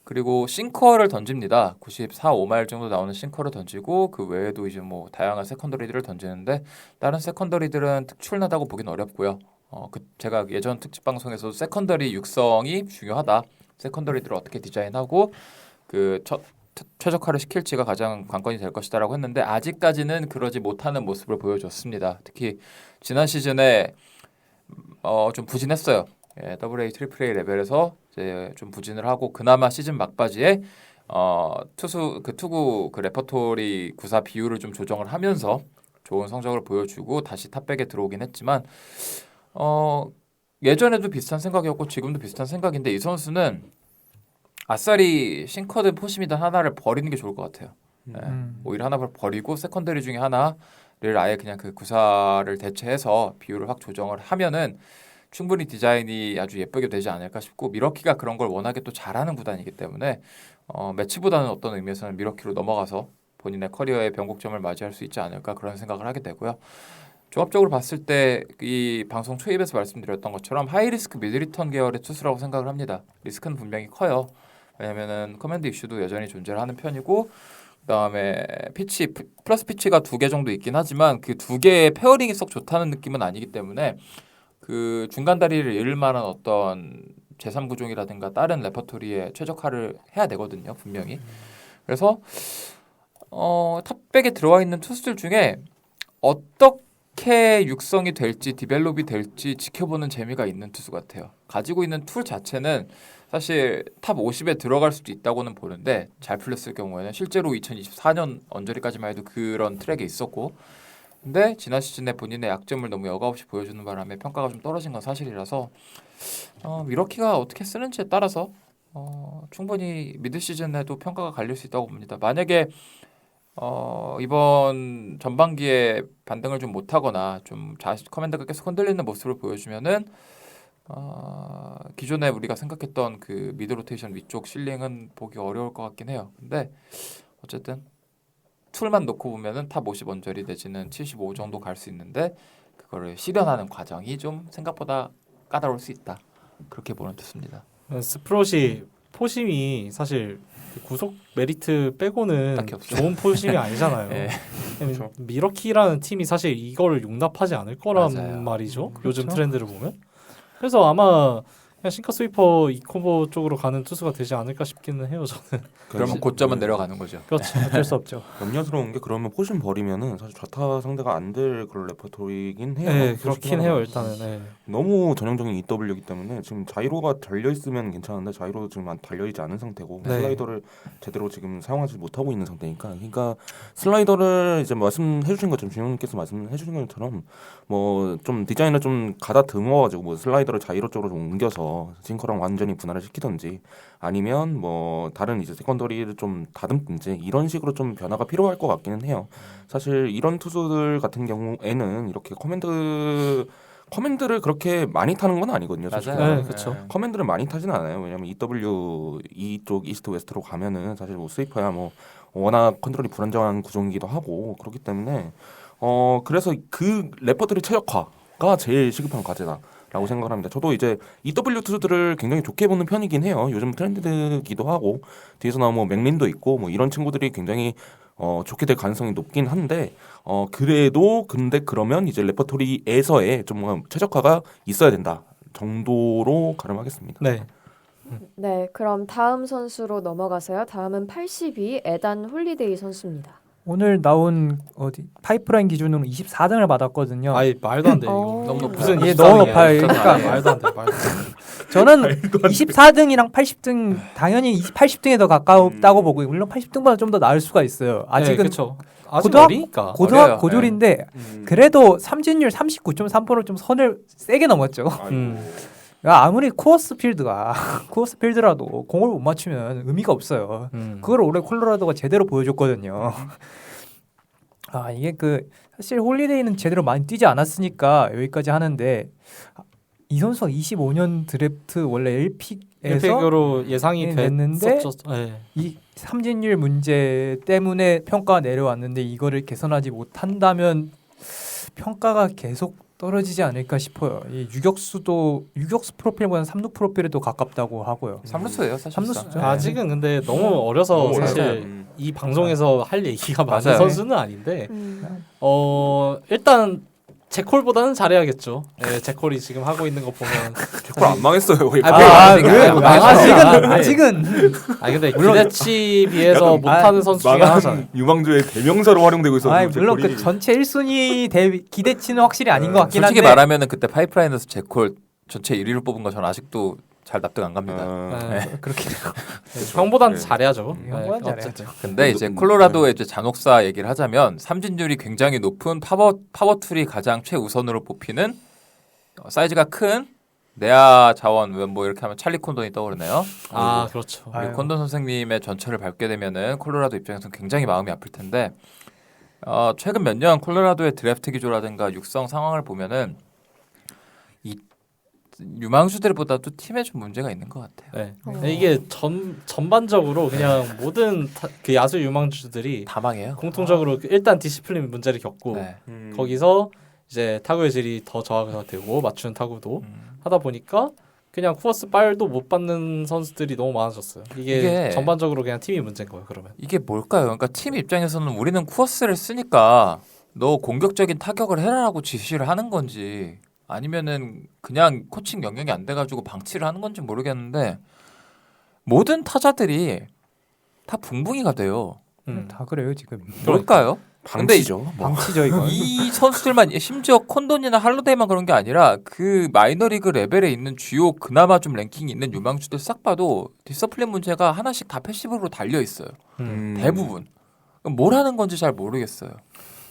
그리고 싱커를 던집니다. 94, 5마일 정도 나오는 싱커를 던지고 그 외에도 이제 뭐 다양한 세컨더리들을 던지는데 다른 세컨더리들은 특출나다고 보긴 어렵고요. 제가 예전 특집 방송에서 세컨더리 육성이 중요하다. 세컨더리들을 어떻게 디자인하고 최적화를 시킬지가 가장 관건이 될 것이다라고 했는데 아직까지는 그러지 못하는 모습을 보여줬습니다. 특히 지난 시즌에 좀 부진했어요. 예, AA, AAA 레벨에서 이제 좀 부진을 하고 그나마 시즌 막바지에 투구 그 레퍼토리 구사 비율을 좀 조정을 하면서 좋은 성적을 보여주고 다시 탑백에 들어오긴 했지만 예전에도 비슷한 생각이었고 지금도 비슷한 생각인데 이 선수는 아싸리 싱커든 포심이든 하나를 버리는 게 좋을 것 같아요. 네. 오히려 하나를 버리고 세컨더리 중에 하나를 아예 그냥 그 구사를 대체해서 비율을 확 조정을 하면은 충분히 디자인이 아주 예쁘게 되지 않을까 싶고 밀워키가 그런 걸 워낙에 또 잘하는 구단이기 때문에 매치보다는 어떤 의미에서는 밀워키로 넘어가서 본인의 커리어의 변곡점을 맞이할 수 있지 않을까 그런 생각을 하게 되고요. 종합적으로 봤을 때 이 방송 초입에서 말씀드렸던 것처럼 하이리스크 미드리턴 계열의 투수라고 생각을 합니다. 리스크는 분명히 커요. 왜냐면은 커맨드 이슈도 여전히 존재를 하는 편이고 그다음에 플러스 피치가 2개 정도 있긴 하지만 그 2개의 페어링이 썩 좋다는 느낌은 아니기 때문에 그 중간 다리를 잃을 만한 어떤 제3구종이라든가 다른 레퍼토리에 최적화를 해야 되거든요. 분명히. 그래서 탑백에 들어와 있는 투수들 중에 어떻게 육성이 될지 디벨롭이 될지 지켜보는 재미가 있는 투수 같아요. 가지고 있는 툴 자체는 사실 탑 50에 들어갈 수도 있다고는 보는데 잘 풀렸을 경우에는 실제로 2024년 언저리까지만 해도 그런 트랙에 있었고 근데 지난 시즌에 본인의 약점을 너무 여과없이 보여주는 바람에 평가가 좀 떨어진 건 사실이라서 밀워키가 어떻게 쓰는지에 따라서 충분히 미드 시즌에도 평가가 갈릴 수 있다고 봅니다. 만약에 이번 전반기에 반등을 좀 못하거나 좀 커맨드가 계속 흔들리는 모습을 보여주면은 기존에 우리가 생각했던 그 미드 로테이션 위쪽 실링은 보기 어려울 것 같긴 해요. 근데 어쨌든 툴만 놓고 보면은 탑 50 언저리 내지는 75 정도 갈 수 있는데 그거를 실현하는 과정이 좀 생각보다 까다로울 수 있다. 그렇게 보는 뜻입니다. 스프롯이 포심이 사실 구속 메리트 빼고는 딱히 없죠. 좋은 포심이 아니잖아요. 네. 그렇죠. 미러키라는 팀이 사실 이걸 용납하지 않을 거란 맞아요. 말이죠. 그렇죠. 요즘 트렌드를 보면. 그래서 아마 그냥 싱커 스위퍼 이코보 쪽으로 가는 투수가 되지 않을까 싶기는 해요. 저는. 그러면 고점은 내려가는 거죠. 그렇죠. 어쩔 수 없죠. 염려스러운 게 그러면 포진 버리면은 사실 좌타 상대가 안 될 그런 레퍼토리긴 해요. 네, 솔직히 그렇긴 말하면. 해요. 일단은. 네. 너무 전형적인 EW이기 때문에 지금 자이로가 달려 있으면 괜찮은데 자이로 지금 달려 있지 않은 상태고 네. 슬라이더를 제대로 지금 사용하지 못하고 있는 상태니까 그러니까 슬라이더를 이제 말씀해 주신 것처럼 준영님께서 말씀해 주신 것처럼 뭐 좀 디자인을 좀 가다듬어가지고 뭐 슬라이더를 자이로 쪽으로 좀 옮겨서 싱커랑 완전히 분할을 시키든지 아니면 뭐 다른 이제 세컨더리를 좀 다듬든지 이런 식으로 좀 변화가 필요할 것 같기는 해요. 사실 이런 투수들 같은 경우에는 이렇게 커맨드를 그렇게 많이 타는 건 아니거든요. 솔직히 맞아요. 네, 그쵸. 커맨드를 많이 타지는 않아요. 왜냐면 EW 이쪽 이스트 웨스트로 가면은 사실 뭐 스위퍼야 뭐 워낙 컨트롤이 불안정한 구종이기도 하고 그렇기 때문에 그래서 그 레퍼토리 최적화가 제일 시급한 과제다라고 생각을 합니다. 저도 이제 EW 투수들을 굉장히 좋게 보는 편이긴 해요. 요즘 트렌드기도 하고 뒤에서 나오면 뭐 맥린도 있고 뭐 이런 친구들이 굉장히 좋게 될 가능성이 높긴 한데 그래도 근데 그러면 이제 레퍼토리에서의 좀 뭔가 최적화가 있어야 된다 정도로 가름하겠습니다. 네. 네, 그럼 다음 선수로 넘어가서요. 다음은 82 에단 홀리데이 선수입니다. 오늘 나온 파이프라인 기준으로 24등을 받았거든요. 아예 말도 안 돼. 어. 이거. 너무 높은 무슨 이게 24등이야. 너무 높아요. 진짜 그러니까 말도 안 돼. 말도 안 돼. 저는 24등이랑 80등 당연히 80등에 더 가깝다고 보고 물론 80등보다 좀 더 나을 수가 있어요. 아직은 그렇죠. 아직 고등학- 어리니까. 어려요. 고졸인데 음. 그래도 삼진율 39.3%를 좀 선을 세게 넘었죠. 음. 야, 아무리 코어스 필드라도 공을 못 맞추면 의미가 없어요. 그걸 올해 콜로라도가 제대로 보여줬거든요. 아 이게 사실 홀리데이는 제대로 많이 뛰지 않았으니까 여기까지 하는데 이 선수가 25년 드래프트 원래 1픽에서 1픽으로 예상이 됐는데 됐었죠. 네. 이 삼진율 문제 때문에 평가가 내려왔는데 이거를 개선하지 못한다면 평가가 계속 떨어지지 않을까 싶어요. 이 유격수 프로필보다는 삼루 프로필에 더 가깝다고 하고요. 삼루수예요, 사실. 삼루수죠. 아직은 근데 너무 어려서 너무 사실 어려요. 이 방송에서 할 얘기가 많은 맞아요. 선수는 아닌데 음. 일단 제콜보다는 잘해야겠죠. 네, 제콜이 지금 하고 있는 거 보면 제콜 안 망했어요. 거의. 아직은 근데 기대치 비해서 약간 못하는 선수 중에 하나잖아요. 유망주의 대명사로 활용되고 있어서 물론 그 전체 1순위 기대치는 확실히 아닌 것 같긴 솔직히 한데 말하면은 그때 파이프라인에서 제콜 전체 1위로 뽑은 거 저는 아직도 잘 납득 안 갑니다. 그렇긴 해요. 형보단 네. 잘해야죠. 형보단 네, 잘해야죠. 어쨌든. 근데 이제 콜로라도의 이제 잔혹사 얘기를 하자면 삼진율이 굉장히 높은 파워툴이 가장 최우선으로 뽑히는 사이즈가 큰 내야 자원 뭐 이렇게 하면 찰리 콘돈이 떠오르네요. 아 그렇죠. 아유. 콘돈 선생님의 전철을 밟게 되면은 콜로라도 입장에서는 굉장히 마음이 아플 텐데 최근 몇 년 콜로라도의 드래프트 기조라든가 육성 상황을 보면은 이 유망주들보다도 팀에 좀 문제가 있는 것 같아요. 네. 어. 이게 전반적으로 그냥 모든 그 야수 유망주들이 다 망해요. 공통적으로 일단 디시플린 문제를 겪고 네. 거기서 이제 타구의 질이 더 저하가 되고 맞추는 타구도 하다 보니까 그냥 쿠어스 빨도 못 받는 선수들이 너무 많아졌어요. 이게 전반적으로 그냥 팀이 문제인 거예요. 그러면 이게 뭘까요? 그러니까 팀 입장에서는 우리는 쿠어스를 쓰니까 너 공격적인 타격을 해라라고 지시를 하는 건지 아니면은 그냥 코칭 영역이 안 돼가지고 방치를 하는 건지 모르겠는데 모든 타자들이 다 붕붕이가 돼요. 다 그래요 지금. 뭘까요? 방치죠. 뭐. 방치죠 이거. 이 선수들만 심지어 콘돈이나 할로데이만 그런 게 아니라 그 마이너리그 레벨에 있는 주요 그나마 좀 랭킹이 있는 유망주들 싹 봐도 디서플린 문제가 하나씩 다 패시브로 달려 있어요. 대부분. 뭘 하는 건지 잘 모르겠어요.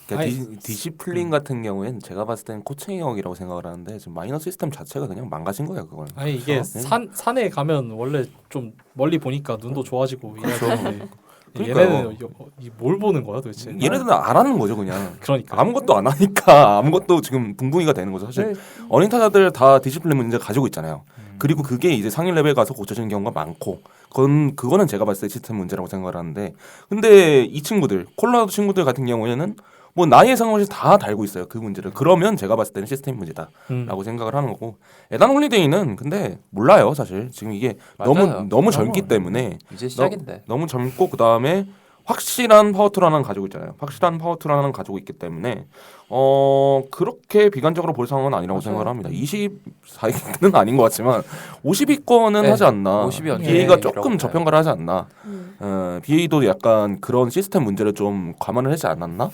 그러니까 디시플린 같은 경우에는 제가 봤을 때는 코칭형이라고 생각을 하는데 지금 마이너 시스템 자체가 그냥 망가진 거예요. 그걸. 아니 이게 산에 가면 원래 좀 멀리 보니까 눈도 좋아지고 그렇죠. 이래야 그러니까요. 얘네는 뭘 보는 거야 도대체? 얘네들은 안 하는 거죠 그냥. 그러니까 아무것도 안 하니까 아무것도 지금 붕붕이가 되는 거죠. 사실 어린 타자들 다 디시플린 문제 가지고 있잖아요. 그리고 그게 이제 상위 레벨 가서 고쳐지는 경우가 많고 그거는 제가 봤을 때 시스템 문제라고 생각을 하는데 근데 이 친구들 콜로라도 친구들 같은 경우에는 뭐 나이에 상관없이 다 달고 있어요 그 문제를. 그러면 제가 봤을 때는 시스템 문제다라고 생각을 하는 거고 에단 홀리데이는 근데 몰라요 사실 지금 이게 맞아요. 너무 젊기 때문에 이제 시작인데. 너무 젊고 그 다음에 확실한 파워툴 하나는 가지고 있잖아요. 확실한 파워툴 하나는 가지고 있기 때문에 그렇게 비관적으로 볼 상황은 아니라고 생각을 합니다. 24위는 아닌 것 같지만 50위권은 네, 하지 않나. 50위 BA가 언저리라고 조금 봐요. 저평가를 하지 않나. BA도 약간 그런 시스템 문제를 좀 감안을 하지 않았나?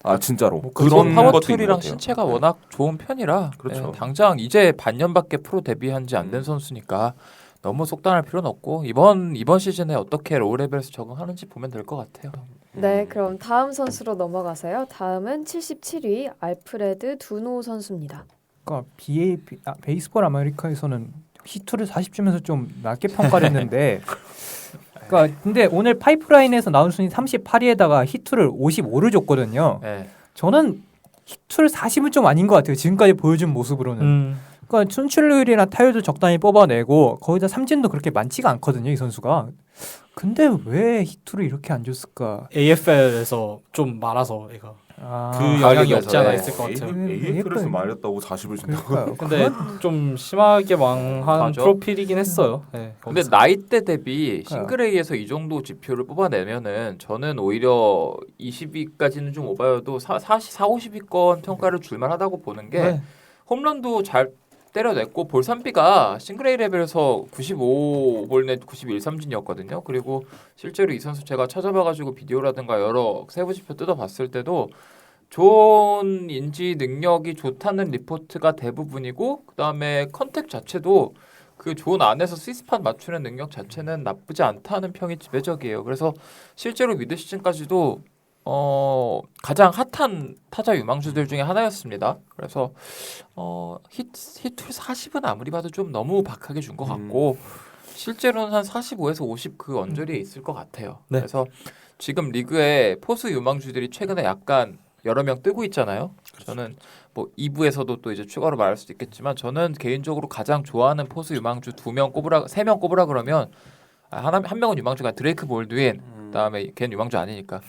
아 진짜로 그런 그런 것도 있는 것 파워툴이랑 같아요. 신체가 워낙 좋은 편이라 그렇죠. 당장 이제 반년밖에 프로 데뷔한 지 안 된 선수니까 너무 속단할 필요는 없고 이번 시즌에 어떻게 로우 레벨에서 적응하는지 보면 될 것 같아요. 네, 그럼 다음 선수로 넘어가세요. 다음은 77위 알프레드 두노 선수입니다. 그러니까 베이스볼 아메리카에서는 히트를 40 주면서 좀 낮게 평가를 했는데 그러니까 근데 오늘 파이프라인에서 나온 순위 38위에다가 히트를 55를 줬거든요. 네. 저는 히트를 40은 좀 아닌 것 같아요. 지금까지 보여준 모습으로는. 그러니까 순출률이나 타율도 적당히 뽑아내고 거기다 삼진도 그렇게 많지가 않거든요. 이 선수가. 근데 왜 히트를 이렇게 안 줬을까? AFL에서 좀 말아서 애가 아, 그 영향이 가격에서, 없지 않아 예. 있을 것 같아요. AFL에서 말렸다고 40을 준다고. 그러니까요. 근데 좀 심하게 망한 맞아. 프로필이긴 했어요. 네, 근데 거기서. 나이대 대비 싱글 A에서 이 정도 지표를 뽑아내면은 저는 오히려 20위까지는 좀 오바여도 50위권 평가를 줄만하다고 보는 게 네. 홈런도 잘 때려냈고 볼 3비가 싱글 A 레벨에서 95볼 내 91 삼진이었거든요. 그리고 실제로 이 선수 제가 찾아봐가지고 비디오라든가 여러 세부 지표 뜯어봤을 때도 존 인지 능력이 좋다는 리포트가 대부분이고 그다음에 컨택 자체도 그 존 안에서 스위스팟 맞추는 능력 자체는 나쁘지 않다는 평이 지배적이에요. 그래서 실제로 미드 시즌까지도 가장 핫한 타자 유망주들 중에 하나였습니다. 그래서 히트 40은 아무리 봐도 좀 너무 박하게 준 것 같고 실제로는 한 45에서 50 그 언저리에 있을 것 같아요. 네. 그래서 지금 리그에 포수 유망주들이 최근에 약간 여러 명 뜨고 있잖아요. 저는 뭐 2부에서도 또 이제 추가로 말할 수도 있겠지만 저는 개인적으로 가장 좋아하는 포수 유망주 3명 꼽으라 그러면 한 명은 유망주가 드레이크 볼드윈 그다음에 걔는 유망주 아니니까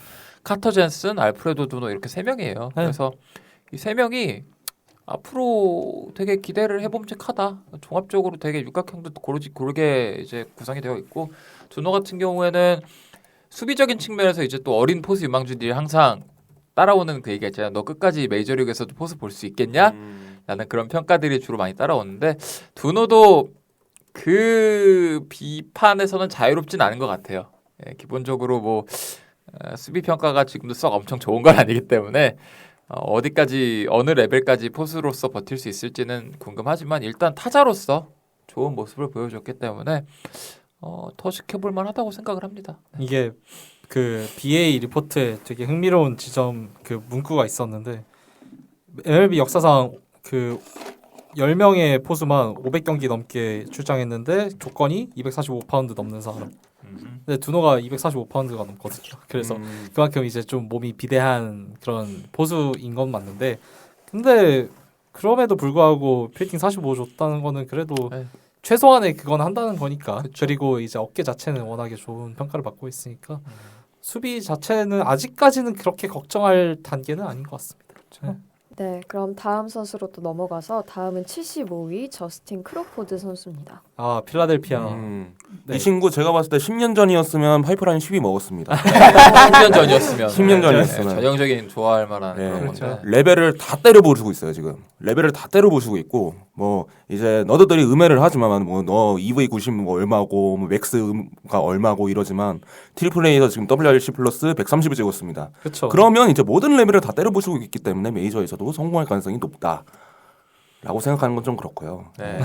카터 젠슨, 알프레도 두노 이렇게 3명이에요. 네. 그래서 이 3명이 앞으로 되게 기대를 해봄직하다. 종합적으로 되게 육각형도 고르게 이제 구성이 되어 있고 두노 같은 경우에는 수비적인 측면에서 이제 또 어린 포수 유망주들이 항상 따라오는 그 얘기가 있잖아요. 너 끝까지 메이저리그에서도 포수 볼 수 있겠냐? 라는 그런 평가들이 주로 많이 따라오는데 두노도 그 비판에서는 자유롭진 않은 것 같아요. 예, 기본적으로 뭐 수비 평가가 지금도 썩 엄청 좋은 건 아니기 때문에 어디까지 어느 레벨까지 포수로서 버틸 수 있을지는 궁금하지만 일단 타자로서 좋은 모습을 보여줬기 때문에 더 지켜볼 만하다고 생각을 합니다. 이게 그 BA 리포트에 되게 흥미로운 지점 그 문구가 있었는데 MLB 역사상 그 10명의 포수만 500경기 넘게 출장했는데 조건이 245파운드 넘는 사람. 근데 두노가 245파운드가 넘거든요. 그래서 그만큼 이제 좀 몸이 비대한 그런 포수인 건 맞는데 근데 그럼에도 불구하고 필팅 45 줬다는 거는 그래도 네. 최소한의 그건 한다는 거니까. 그쵸. 그리고 이제 어깨 자체는 워낙에 좋은 평가를 받고 있으니까 수비 자체는 아직까지는 그렇게 걱정할 단계는 아닌 것 같습니다. 네. 네, 그럼 다음 선수로 또 넘어가서 다음은 75위 저스틴 크로포드 선수입니다. 아 필라델피아. 네. 이 친구 제가 봤을 때 10년 전이었으면 파이프라인 10위 먹었습니다. 10년 전이었으면 10년 전이었으면. 전형적인 좋아할 만한 네. 그런 그렇죠. 건데 레벨을 다 때려 부수고 있어요 지금. 레벨을 다 때려 부수고 있고 뭐 이제 너희들이 음해를 하지만 뭐 너 EV 90 뭐 얼마고 뭐 맥스가 얼마고 이러지만 트리플 A에서 지금 WRC 플러스 130을 찍었습니다. 그렇죠. 그러면 이제 모든 레벨을 다 때려 부수고 있기 때문에 메이저에서도 성공할 가능성이 높다. 라고 생각하는 건 좀 그렇고요. 네.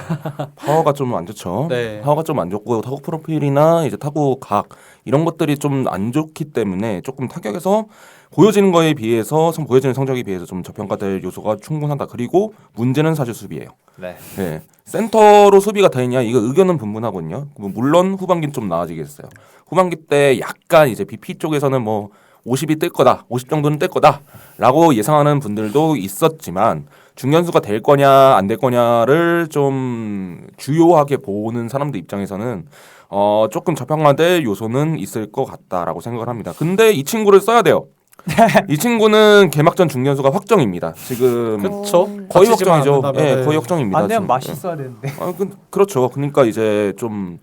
파워가 좀 안 좋죠. 네. 파워가 좀 안 좋고 타구 프로필이나 이제 타구 각 이런 것들이 좀 안 좋기 때문에 조금 타격에서 보여지는 거에 비해서 보여지는 성적에 비해서 좀 저평가될 요소가 충분하다. 그리고 문제는 사실 수비예요. 네. 네. 센터로 수비가 되느냐 이거 의견은 분분하거든요. 물론 후반기는 좀 나아지겠어요. 후반기 때 약간 이제 BP 쪽에서는 뭐 50이 뜰 거다, 50 정도는 뜰 거다라고 예상하는 분들도 있었지만 중견수가 될 거냐 안 될 거냐를 좀 주요하게 보는 사람들 입장에서는 조금 저평가될 요소는 있을 것 같다라고 생각을 합니다. 근데 이 친구를 써야 돼요. 이 친구는 개막전 중견수가 확정입니다. 지금 그렇죠. 거의 다치지만 확정이죠. 않는다면, 네, 거의 확정입니다. 안 되면 지금. 맛있어야 되는데. 그렇죠. 그러니까 이제 좀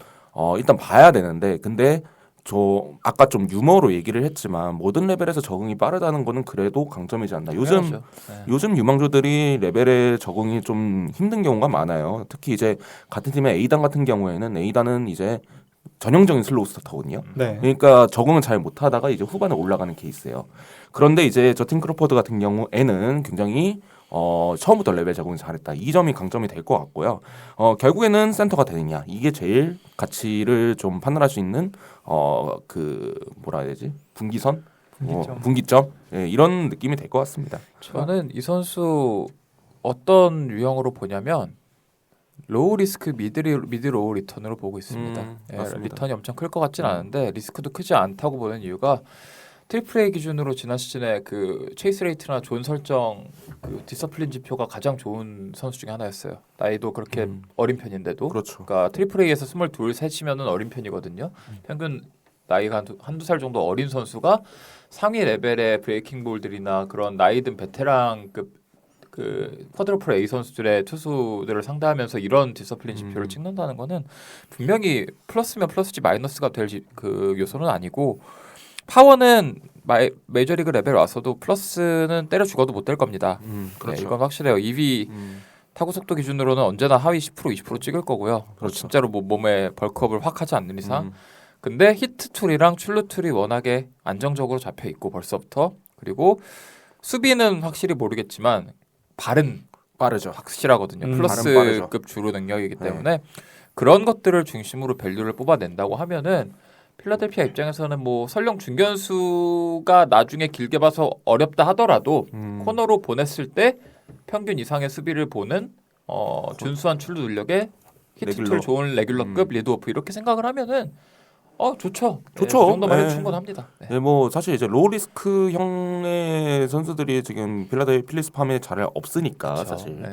일단 봐야 되는데 근데 저 아까 좀 유머로 얘기를 했지만 모든 레벨에서 적응이 빠르다는 거는 그래도 강점이지 않나. 요즘 당연하죠. 네. 요즘 유망주들이 레벨에 적응이 좀 힘든 경우가 많아요. 특히 이제 같은 팀의 A단 같은 경우에는 A단은 이제 전형적인 슬로우 스타터거든요. 네. 그러니까 적응을 잘 못하다가 이제 후반에 올라가는 케이스예요. 그런데 이제 저틴 크로포드 같은 경우에는 굉장히 처음부터 레벨 적응을 잘했다. 이 점이 강점이 될 것 같고요. 결국에는 센터가 되느냐 이게 제일 가치를 좀 판단할 수 있는 그 뭐라 해야 되지? 분기선, 분기점 예, 이런 느낌이 될 것 같습니다. 저는 이 선수 어떤 유형으로 보냐면 로우 리스크 미드 로우 리턴으로 보고 있습니다. 예, 맞습니다. 리턴이 엄청 클 것 같진 않은데 리스크도 크지 않다고 보는 이유가 트리플 A 기준으로 지난 시즌에 그 체이스 레이트나 존 설정 그 디서플린 지표가 가장 좋은 선수 중에 하나였어요. 나이도 그렇게 어린 편인데도. 그렇죠. 그러니까 트리플 A에서 22, 3이면은 어린 편이거든요. 평균 나이가 한두 살 정도 어린 선수가 상위 레벨의 브레이킹 볼들이나 그런 나이 든 베테랑급 그 쿼드러플 A 선수들의 투수들을 상대하면서 이런 디서플린 지표를 찍는다는 거는 분명히 플러스면 플러스지 마이너스가 될 그 요소는 아니고 파워는 메이저리그 레벨 와서도 플러스는 때려 죽어도 못 될 겁니다. 그렇죠. 네, 이건 확실해요. EV 타구 속도 기준으로는 언제나 하위 10% 20% 찍을 거고요. 그렇죠. 진짜로 뭐 몸에 벌크업을 확 하지 않는 이상. 근데 히트 툴이랑 출루 툴이 워낙에 안정적으로 잡혀 있고 벌써부터 그리고 수비는 확실히 모르겠지만 발은 빠르죠. 확실하거든요. 발은 플러스급 주루 능력이기 때문에 그런 것들을 중심으로 밸류를 뽑아낸다고 하면은 필라델피아 입장에서는 뭐 설령 중견수가 나중에 길게 봐서 어렵다 하더라도 코너로 보냈을 때 평균 이상의 수비를 보는 준수한 출루 능력의 히트툴 레귤러. 좋은 레귤러급 리드오프 이렇게 생각을 하면은 좋죠. 좋죠. 네, 그 정도만 해도 네. 충분합니다. 네. 네, 뭐 사실 이제 로우 리스크 형의 선수들이 지금 필리스 팜에 자리가 없으니까 그렇죠. 사실 네.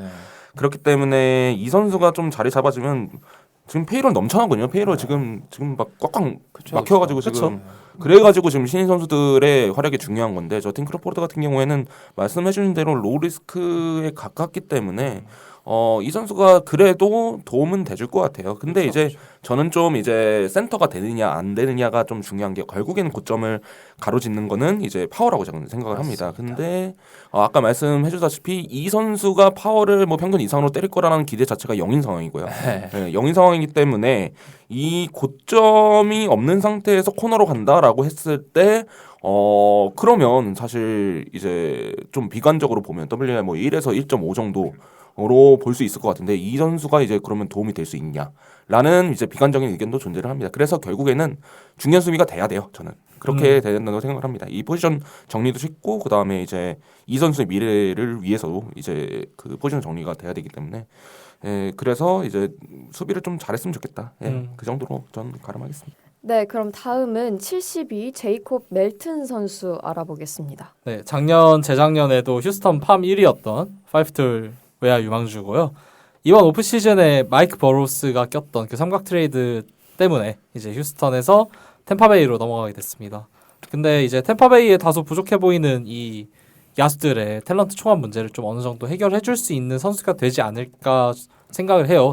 그렇기 때문에 이 선수가 좀 자리 잡아주면 지금 페이롤 넘쳐나거든요. 페이롤 지금 막 꽉꽉 그쵸, 막혀가지고 그쵸. 지금 그래가지고 지금 신인 선수들의 활약이 중요한 건데 저틴 크로포드 같은 경우에는 말씀해주신 대로 로우 리스크에 가깝기 때문에 이 선수가 그래도 도움은 돼줄 것 같아요. 근데 이제 저는 좀 이제 센터가 되느냐 안 되느냐가 좀 중요한 게 결국에는 고점을 가로짓는 거는 이제 파워라고 저는 생각을 합니다. 근데 아까 말씀해주다시피 이 선수가 파워를 뭐 평균 이상으로 때릴 거라는 기대 자체가 0인 상황이고요. 네, 0인 상황이기 때문에 이 고점이 없는 상태에서 코너로 간다라고 했을 때 그러면 사실 이제 좀 비관적으로 보면 WR 뭐 1에서 1.5 정도로 볼 수 있을 것 같은데 이 선수가 이제 그러면 도움이 될 수 있냐라는 이제 비관적인 의견도 존재를 합니다. 그래서 결국에는 중견 수비가 돼야 돼요. 저는 그렇게 돼야 된다고 생각을 합니다. 이 포지션 정리도 쉽고 그 다음에 이제 이 선수의 미래를 위해서도 이제 그 포지션 정리가 돼야 되기 때문에 그래서 이제 수비를 좀 잘했으면 좋겠다. 그 정도로 전 가름하겠습니다. 네, 그럼 다음은 72 제이콥 멜튼 선수 알아보겠습니다. 네, 재작년에도 휴스턴 팜 1위였던 5툴 외야 유망주고요. 이번 오프 시즌에 마이크 버로스가 꼈던 그 삼각 트레이드 때문에 이제 휴스턴에서 템파베이로 넘어가게 됐습니다. 근데 이제 템파베이에 다소 부족해 보이는 이 야수들의 탤런트 총합 문제를 좀 어느 정도 해결해 줄 수 있는 선수가 되지 않을까 생각을 해요.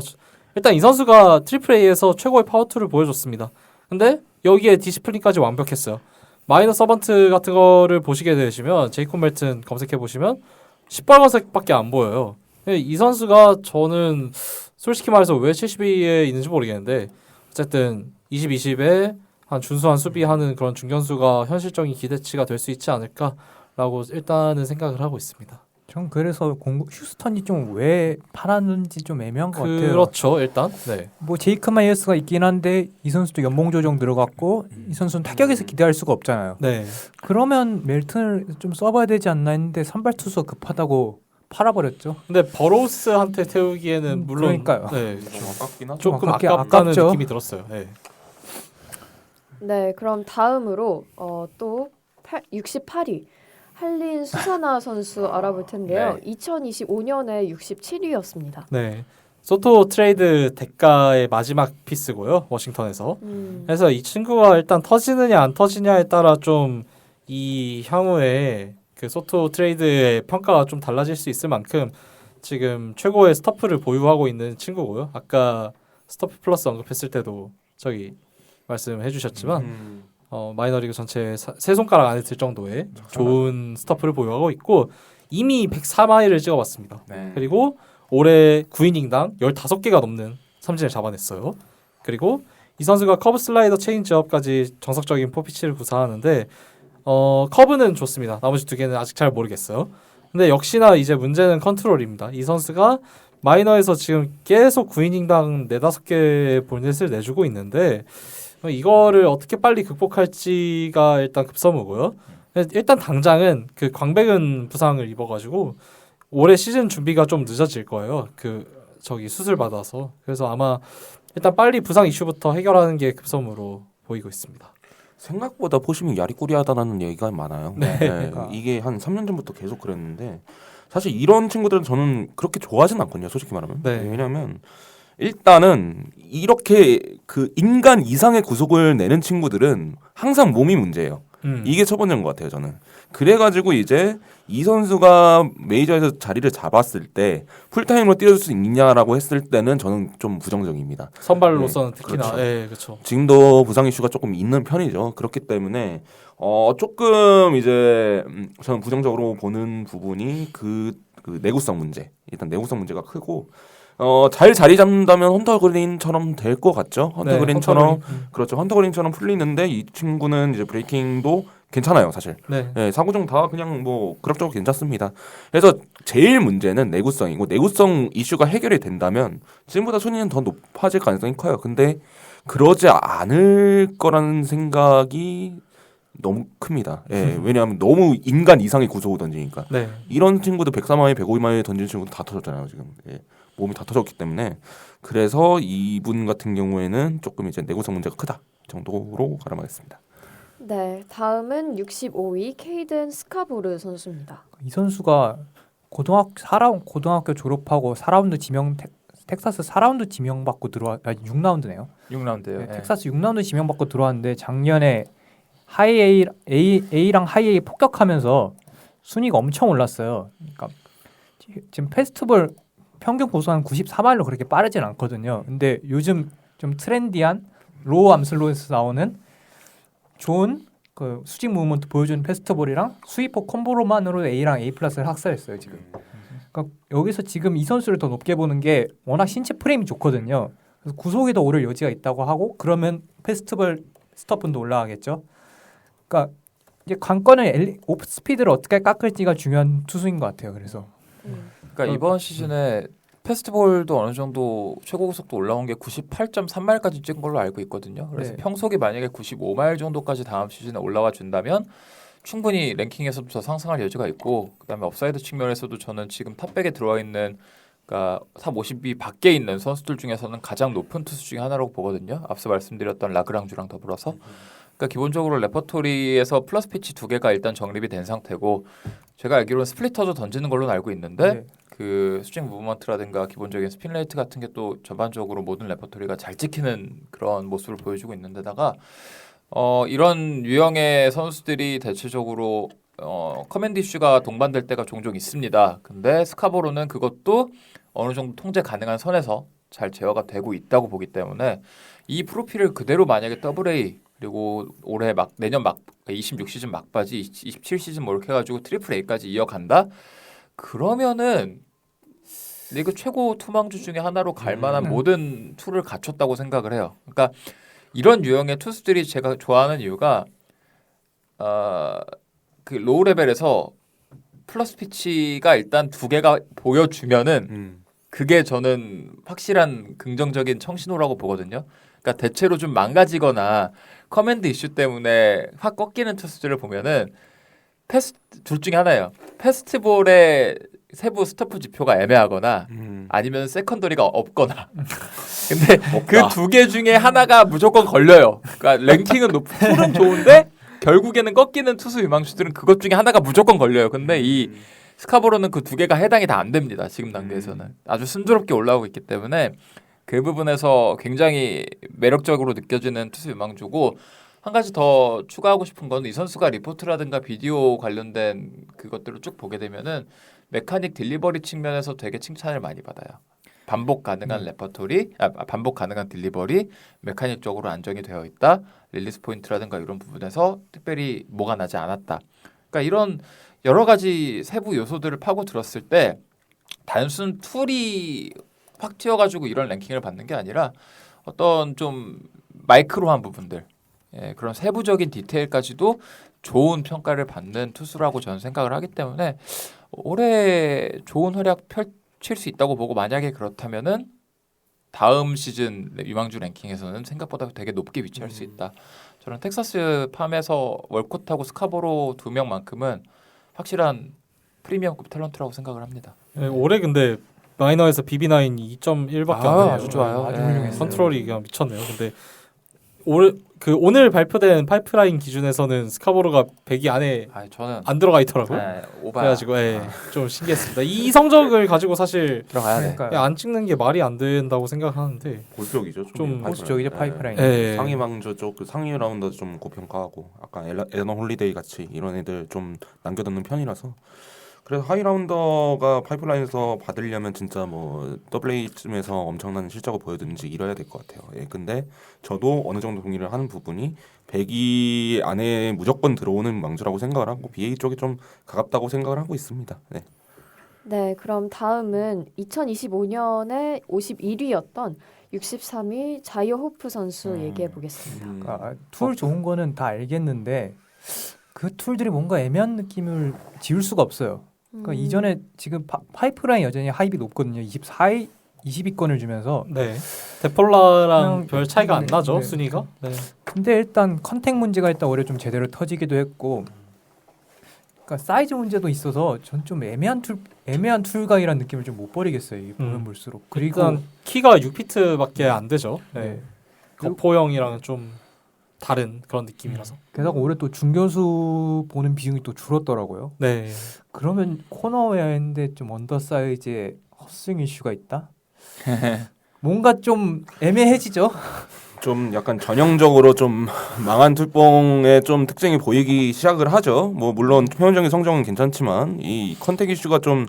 일단 이 선수가 트리플 A에서 최고의 파워툴을 보여줬습니다. 근데 여기에 디시플린까지 완벽했어요. 마이너 서번트 같은 거를 보시게 되시면 제이콥 멜튼 검색해 보시면 시뻘건색밖에 안 보여요. 이 선수가 저는 솔직히 말해서 왜 72에 있는지 모르겠는데 어쨌든 20-20에 한 준수한 수비하는 그런 중견수가 현실적인 기대치가 될 수 있지 않을까라고 일단은 생각을 하고 있습니다. 전 그래서 휴스턴이 좀 왜 팔았는지 좀 애매한 것 같아요. 그렇죠, 일단. 네. 뭐 제이크 마이어스가 있긴 한데 이 선수도 연봉 조정 들어갔고 이 선수는 타격에서 기대할 수가 없잖아요. 네. 그러면 멜튼을 좀 써봐야 되지 않나 했는데 선발 투수가 급하다고 팔아버렸죠. 근데 버로우스한테 태우기에는 물론 그러니까요. 네, 좀 아깝긴 하죠. 조금 아깝게 아깝다는 아깝죠. 느낌이 들었어요. 네. 네, 그럼 다음으로 또 68위 할린 수사나 선수 알아볼 텐데요. 2025년에 67위였습니다. 네. 소토 트레이드 대가의 마지막 피스고요. 워싱턴에서. 그래서 이 친구가 일단 터지느냐 안 터지냐에 따라 좀 이 향후에 그 소토 트레이드의 평가가 좀 달라질 수 있을 만큼 지금 최고의 스토프를 보유하고 있는 친구고요. 아까 스토프 플러스 언급했을 때도 저기 말씀해 주셨지만 마이너리그 전체 세 손가락 안에 들 정도의 좋은 스타프를 보유하고 있고 이미 104마일을 찍어봤습니다. 네. 그리고 올해 9이닝당 15개가 넘는 삼진을 잡아냈어요. 그리고 이 선수가 커브 슬라이더 체인지업까지 정석적인 포피치를 구사하는데 커브는 좋습니다. 나머지 두 개는 아직 잘 모르겠어요. 근데 역시나 이제 문제는 컨트롤입니다. 이 선수가 마이너에서 지금 계속 9이닝당 4-5개 볼넷을 내주고 있는데 이거를 어떻게 빨리 극복할지가 일단 급선무고요. 일단 당장은 그 광배근 부상을 입어가지고 올해 시즌 준비가 좀 늦어질 거예요. 수술 받아서. 그래서 아마 일단 빨리 부상 이슈부터 해결하는 게 급선무로 보이고 있습니다. 생각보다 포심이 야리꾸리하다는 얘기가 많아요. 네. 그러니까. 이게 한 3년 전부터 계속 그랬는데 사실 이런 친구들은 저는 그렇게 좋아하진 않거든요. 솔직히 말하면. 네. 왜냐하면 일단은 이렇게 그 인간 이상의 구속을 내는 친구들은 항상 몸이 문제예요. 이게 첫 번째인 것 같아요, 저는. 그래가지고 이제 이 선수가 메이저에서 자리를 잡았을 때 풀타임으로 뛰어줄 수 있냐라고 했을 때는 저는 좀 부정적입니다. 선발로서는 특히나. 그렇죠. 네, 그렇죠. 지금도 부상 이슈가 조금 있는 편이죠. 그렇기 때문에 조금 이제 저는 부정적으로 보는 부분이 그 내구성 문제. 일단 내구성 문제가 크고 잘 자리 잡는다면 헌터 그린처럼 될 것 같죠. 헌터 그린처럼 그렇죠. 헌터 그린처럼 풀리는데 이 친구는 이제 브레이킹도 괜찮아요, 사실. 네. 네, 사구종 다 그냥 뭐 그럭저럭 괜찮습니다. 그래서 제일 문제는 내구성이고 내구성 이슈가 해결이 된다면 지금보다 순위는 더 높아질 가능성이 커요. 근데 그러지 않을 거라는 생각이 너무 큽니다. 예, 왜냐하면 너무 인간 이상의 구속을 던지니까. 네. 이런 친구들 104마일, 105마일 던지는 친구들 다 터졌잖아요, 지금. 예, 몸이 다 터졌기 때문에. 그래서 이분 같은 경우에는 조금 이제 내구성 문제가 크다 정도로 가름하겠습니다. 네, 다음은 65위 케이든 스카보르 선수입니다. 이 선수가 고등학교 졸업하고 4라운드 텍사스 4라운드 지명받고 6라운드네요. 6라운드예요. 네, 텍사스 6라운드 지명받고 들어왔는데 작년에 하이 A랑 하이 A 폭격하면서 순위가 엄청 올랐어요. 그러니까 지금 페스티벌 평균 고수한 94마일로 그렇게 빠르진 않거든요. 근데 요즘 좀 트렌디한 로우 암슬로에서 나오는 좋은 그 수직 무브먼트 보여주는 페스티벌이랑 스위퍼 콤보로만으로 A랑 A 플러스를 학살했어요 지금. 그러니까 여기서 지금 이 선수를 더 높게 보는 게 워낙 신체 프레임이 좋거든요. 그래서 구속이 더 오를 여지가 있다고 하고 그러면 페스티벌 스톱분도 올라가겠죠. 그러니까 이제 관건은 오프 스피드를 어떻게 깎을지가 중요한 투수인 것 같아요. 그래서 그러니까 이번 시즌에 페스티벌도 어느 정도 최고 구속도 올라온 게 98.3마일까지 찍은 걸로 알고 있거든요. 그래서 네. 평속이 만약에 95마일 정도까지 다음 시즌에 올라가 준다면 충분히 랭킹에서도 더 상승할 여지가 있고 그다음에 업사이드 측면에서도 저는 지금 탑백에 들어와 있는 그러니까 탑 50위 밖에 있는 선수들 중에서는 가장 높은 투수 중에 하나라고 보거든요. 앞서 말씀드렸던 라그랑주랑 더불어서 그러니까 기본적으로 레퍼토리에서 플러스 피치 2개가 일단 정립이 된 상태고 제가 알기로는 스플리터도 던지는 걸로 알고 있는데 네. 그 스윙 무브먼트라든가 기본적인 스핀 레이트 같은 게 또 전반적으로 모든 레퍼토리가 잘 찍히는 그런 모습을 보여주고 있는데다가 이런 유형의 선수들이 대체적으로 커맨드 이슈가 동반될 때가 종종 있습니다. 근데 스카보로는 그것도 어느 정도 통제 가능한 선에서 잘 제어가 되고 있다고 보기 때문에 이 프로필을 그대로 만약에 AA 그리고 올해 내년 26시즌 막바지 27시즌 뭐 이렇게 해가지고 트리플 A까지 이어간다? 그러면은 리그 최고 투망주 중에 하나로 갈 만한 모든 툴을 갖췄다고 생각을 해요. 그러니까 이런 유형의 투수들이 제가 좋아하는 이유가 그 로우 레벨에서 플러스 피치가 일단 2개가 보여주면은 그게 저는 확실한 긍정적인 청신호라고 보거든요. 그러니까 대체로 좀 망가지거나 커맨드 이슈 때문에 확 꺾이는 투수들을 보면은 둘 중에 하나예요. 페스티벌의 세부 스토프 지표가 애매하거나 아니면 세컨더리가 없거나. 근데 그 2개 중에 하나가 무조건 걸려요. 그러니까 랭킹은 풀은 좋은데 결국에는 꺾이는 투수 유망주들은 그것 중에 하나가 무조건 걸려요. 근데 이 스카보로는 그 2개가 해당이 다 안 됩니다. 지금 단계에서는. 아주 순조롭게 올라오고 있기 때문에 그 부분에서 굉장히 매력적으로 느껴지는 투수 유망주고 한 가지 더 추가하고 싶은 건 이 선수가 리포트라든가 비디오 관련된 그것들을 쭉 보게 되면은 메카닉 딜리버리 측면에서 되게 칭찬을 많이 받아요. 반복 가능한 레퍼토리, 반복 가능한 딜리버리, 메카닉적으로 안정이 되어 있다. 릴리스 포인트라든가 이런 부분에서 특별히 뭐가 나지 않았다. 그러니까 이런 여러 가지 세부 요소들을 파고 들었을 때 단순 툴이 확 튀어가지고 이런 랭킹을 받는 게 아니라 어떤 좀 마이크로한 부분들, 그런 세부적인 디테일까지도 좋은 평가를 받는 투수라고 저는 생각을 하기 때문에 올해 좋은 활약 펼칠 수 있다고 보고 만약에 그렇다면은 다음 시즌 유망주 랭킹에서는 생각보다 되게 높게 위치할 수 있다. 저는 텍사스 팜에서 월콧하고 스카보로 두 명만큼은 확실한 프리미엄급 탤런트라고 생각을 합니다. 올해 근데 마이너에서 BB9이 2.1밖에 안 돼요. 아주 좋아요. 아주 훌륭했어요. 컨트롤이 그냥 미쳤네요. 근데 오늘 발표된 파이프라인 기준에서는 스카보로가 100위 안에 저는 안 들어가 있더라고요. 오바 그래가지고 좀 신기했습니다. 이 성적을 가지고 사실 들어가야 돼. 그러니까요. 안 찍는 게 말이 안 된다고 생각하는데 골격이죠. 좀 보수적이죠, 파이프라인. 상위 망조 쪽 그 상위 라운드 좀 고평가하고 아까 에너 홀리데이 같이 이런 애들 좀 남겨두는 편이라서 그래서 하이 라운더가 파이프라인에서 받으려면 진짜 뭐 WA쯤에서 엄청난 실적을 보여주는지 이뤄야 될 것 같아요. 근데 저도 어느 정도 동의를 하는 부분이 100위 안에 무조건 들어오는 망주라고 생각을 하고 BA 쪽이 좀 가깝다고 생각을 하고 있습니다. 네, 그럼 다음은 2025년에 51위였던 63위 자이어 호프 선수 얘기해 보겠습니다. 툴 좋은 거는 다 알겠는데 그 툴들이 뭔가 애매한 느낌을 지울 수가 없어요. 그러니까 이전에 지금 파이프라인 여전히 하입이 높거든요. 20위권을 주면서. 네. 데폴라랑 별 차이가 안 나죠, 네. 순위가. 네. 근데 일단 컨택 문제가 일단 올해 좀 제대로 터지기도 했고, 그러니까 사이즈 문제도 있어서 전 좀 애매한 툴각이라는 느낌을 좀 못 버리겠어요. 이 보면 볼수록. 그리고 일단 키가 6피트밖에 안 되죠. 네. 네. 거포형이랑 좀 다른 그런 느낌이라서. 게다가 올해 또 중견수 보는 비중이 또 줄었더라고요. 네. 그러면 코너웨어인데 좀 언더사이즈의 헛스윙 이슈가 있다? 뭔가 좀 애매해지죠? 좀 약간 전형적으로 좀 망한 툴뽕의 좀 특징이 보이기 시작을 하죠. 뭐 물론 표면적인 성적은 괜찮지만 이 컨택 이슈가 좀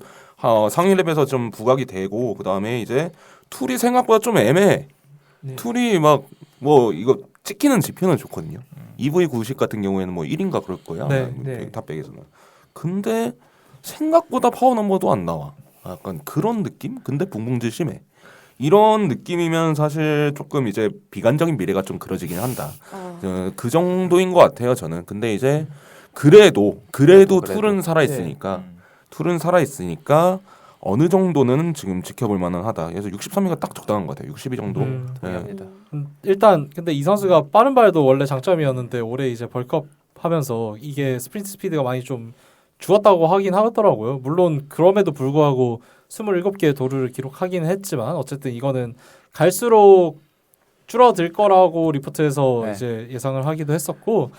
상위 랩에서 좀 부각이 되고 그 다음에 이제 툴이 생각보다 좀 애매해. 네. 툴이 막 뭐 이거 찍히는 지표는 좋거든요. EV90 같은 경우에는 뭐 1인가 그럴 거야. 네. 탑백에서는. 근데 생각보다 파워 넘버도 안 나와. 약간 그런 느낌? 근데 붕붕질 심해. 이런 느낌이면 사실 조금 이제 비관적인 미래가 좀 그려지긴 한다. 그 정도인 것 같아요, 저는. 근데 이제 그래도 툴은 살아있으니까 툴은 살아있으니까 어느 정도는 지금 지켜볼 만은 하다. 그래서 63위가 딱 적당한 것 같아요. 62 정도. 동의합니다. 일단 근데 이 선수가 빠른 발도 원래 장점이었는데 올해 이제 벌컵 하면서 이게 스프린트 스피드가 많이 좀 죽었다고 하긴 하더라고요. 물론 그럼에도 불구하고 27개의 도루를 기록하긴 했지만 어쨌든 이거는 갈수록 줄어들 거라고 리포트에서 네. 이제 예상을 하기도 했었고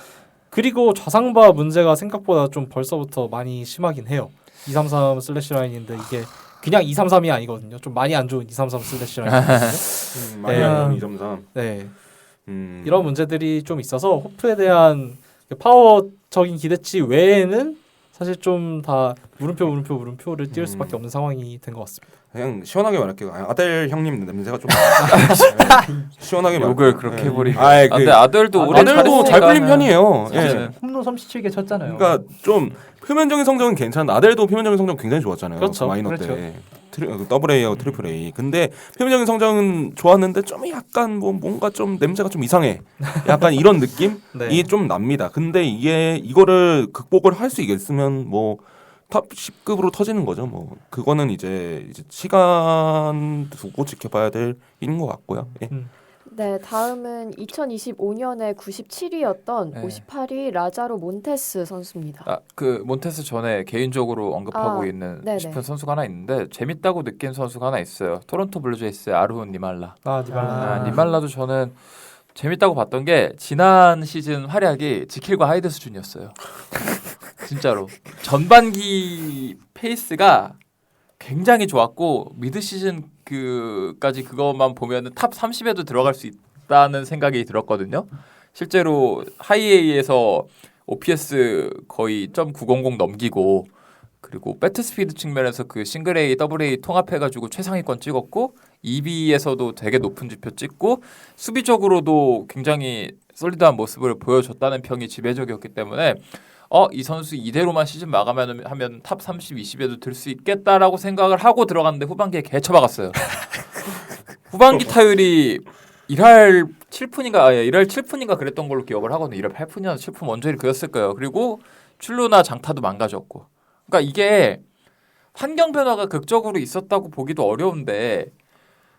그리고 좌상바 문제가 생각보다 좀 벌써부터 많이 심하긴 해요. 233 슬래시 라인인데 이게 그냥 233이 아니거든요. 좀 많이 안 좋은 233 슬래시 라인이거든요. 많이 안 2.3. 네. 이런 문제들이 좀 있어서 호프에 대한 파워적인 기대치 외에는 사실 좀 다 물음표를 띄울 수밖에 없는 상황이 된 것 같습니다. 그냥 시원하게 말할게요. 아델 형님 냄새가 좀 시원하게 욕을 그렇게 해버리고. 그 근데 아들도 올해 아델도 잘 풀린 편이에요. 예. 홈런 37개 쳤잖아요. 그러니까 좀 표면적인 성적은 괜찮은데 아델도 표면적인 성적 굉장히 좋았잖아요. 그렇죠. 마이너 그렇죠. 때. 더블 A하고 트리플 A. 근데 표면적인 성적은 좋았는데 좀 약간 뭐 뭔가 좀 냄새가 좀 이상해. 약간 이런 느낌이 네. 좀 납니다. 근데 이거를 극복을 할 수 있으면 뭐 탑 10급으로 터지는 거죠. 뭐 그거는 이제 시간 두고 지켜봐야 될 일인 것 같고요. 예. 네, 다음은 2025년에 97위였던 네. 58위 라자로 몬테스 선수입니다. 그 몬테스 전에 개인적으로 언급하고 있는 네네. 싶은 선수가 하나 있는데 재밌다고 느낀 선수가 하나 있어요. 토론토 블루제이스의 아르훈 니말라. 니말라도 저는 재밌다고 봤던 게 지난 시즌 활약이 지킬과 하이드 수준이었어요. 진짜로 전반기 페이스가 굉장히 좋았고 미드 시즌 그까지 그것만 보면은 탑 30에도 들어갈 수 있다는 생각이 들었거든요. 실제로 하이에이에서 OPS 거의 .900 넘기고 그리고 배트 스피드 측면에서 그 싱글 A, 더블 A 통합해가지고 최상위권 찍었고 EB에서도 되게 높은 지표 찍고 수비적으로도 굉장히 솔리드한 모습을 보여줬다는 평이 지배적이었기 때문에 이 선수 이대로만 시즌 마감하면 탑 30, 20에도 들 수 있겠다라고 생각을 하고 들어갔는데 후반기에 개쳐박았어요. 후반기 타율이 1할 7푼인가 1할 7푼인가 그랬던 걸로 기억을 하거든요. 1할 8푼이나 7푼 원저리 그였을 거예요. 그리고 출루나 장타도 망가졌고. 그러니까 이게 환경 변화가 극적으로 있었다고 보기도 어려운데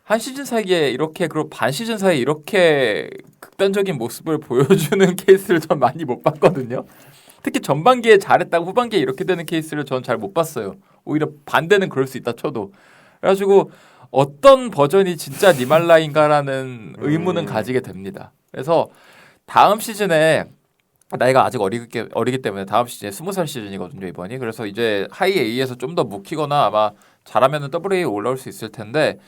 한 시즌 사이에 이렇게 그리고 반 시즌 사이에 이렇게 극단적인 모습을 보여주는 케이스를 전 많이 못 봤거든요. 특히 전반기에 잘했다고 후반기에 이렇게 되는 케이스를 전 잘 못 봤어요. 오히려 반대는 그럴 수 있다 쳐도. 그래가지고 어떤 버전이 진짜 니말라인가라는 의문은 가지게 됩니다. 그래서 다음 시즌에 나이가 아직 어리기 때문에 다음 시즌에 20살 시즌이거든요, 이번이. 그래서 이제 하이 A에서 좀 더 묵히거나 아마 잘하면은 더블 A에 올라올 수 있을 텐데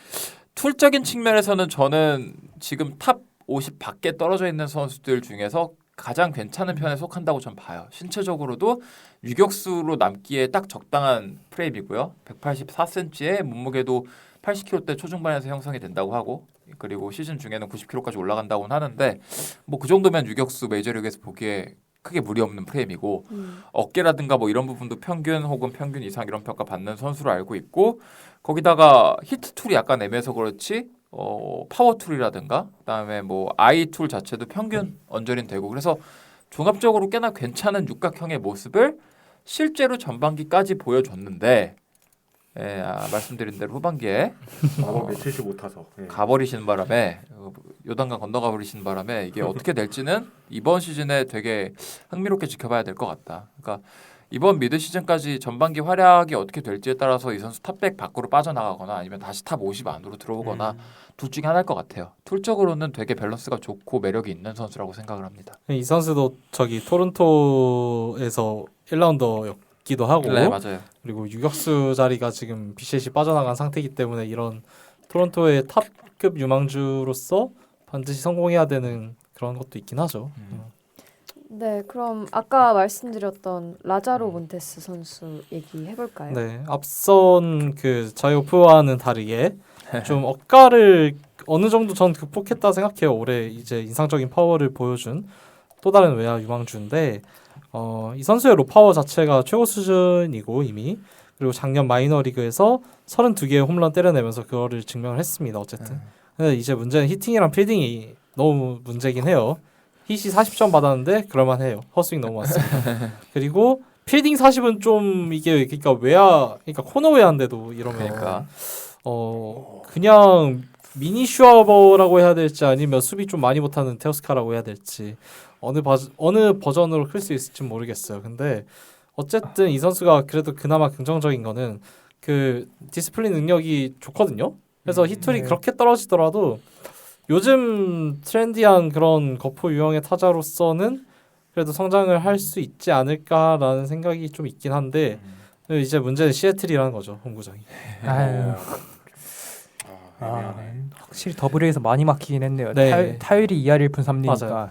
툴적인 측면에서는 저는 지금 탑 50 밖에 떨어져 있는 선수들 중에서 가장 괜찮은 편에 속한다고 전 봐요. 신체적으로도 유격수로 남기에 딱 적당한 프레임이고요. 184cm에 몸무게도 80kg대 초중반에서 형성이 된다고 하고 그리고 시즌 중에는 90kg까지 올라간다고는 하는데 뭐 그 정도면 유격수 메이저리그에서 보기에 크게 무리 없는 프레임이고 어깨라든가 뭐 이런 부분도 평균 혹은 평균 이상 이런 평가 받는 선수로 알고 있고 거기다가 히트 툴이 약간 애매해서 그렇지 파워 툴이라든가 그다음에 뭐 아이 툴 자체도 평균 언저리는 되고 그래서 종합적으로 꽤나 괜찮은 육각형의 모습을 실제로 전반기까지 보여줬는데 말씀드린 대로 후반기에 며칠씩 못 타서 가버리시는 바람에 요단강 건너가 버리시는 바람에 이게 어떻게 될지는 이번 시즌에 되게 흥미롭게 지켜봐야 될 것 같다. 그러니까 이번 미드 시즌까지 전반기 활약이 어떻게 될지에 따라서 이 선수 탑백 밖으로 빠져나가거나 아니면 다시 탑 50 안으로 들어오거나 둘 중에 하나일 것 같아요. 툴적으로는 되게 밸런스가 좋고 매력이 있는 선수라고 생각을 합니다. 이 선수도 저기 토론토에서 1라운더였기도 하고 네, 맞아요. 그리고 유격수 자리가 지금 비셋이 빠져나간 상태이기 때문에 이런 토론토의 탑급 유망주로서 반드시 성공해야 되는 그런 것도 있긴 하죠. 네, 그럼 아까 말씀드렸던 라자로 몬테스 선수 얘기해 볼까요? 네, 앞선 그 자이오프와는 다르게 좀 억가를 어느 정도 전 극복했다 생각해요. 올해 이제 인상적인 파워를 보여준 또 다른 외야 유망주인데 이 선수의 로파워 자체가 최고 수준이고 이미 그리고 작년 마이너리그에서 32개의 홈런 때려내면서 그거를 증명을 했습니다. 어쨌든 근데 이제 문제는 히팅이랑 필딩이 너무 문제긴 해요. hit이 40점 받았는데 그럴만해요. 헛스윙 너무 많습니다. 그리고 필딩 40은 좀 이게 그러니까 그러니까 코너 외야인데도 이러면 그러니까 그냥 미니 슈아버라고 해야 될지 아니면 수비 좀 많이 못하는 테오스카라고 해야 될지 어느 버전으로 클 수 있을지 모르겠어요. 근데 어쨌든 이 선수가 그래도 그나마 긍정적인 거는 그 디스플린 능력이 좋거든요. 그래서 히툴이 그렇게 떨어지더라도 요즘 트렌디한 그런 거포 유형의 타자로서는 그래도 성장을 할 수 있지 않을까라는 생각이 좀 있긴 한데 이제 문제는 시애틀이라는 거죠. 홈구장이. 아유. 확실히 더블A에서 많이 막히긴 했네요. 네. 타율이 2할 1푼 3리니까. 맞아요.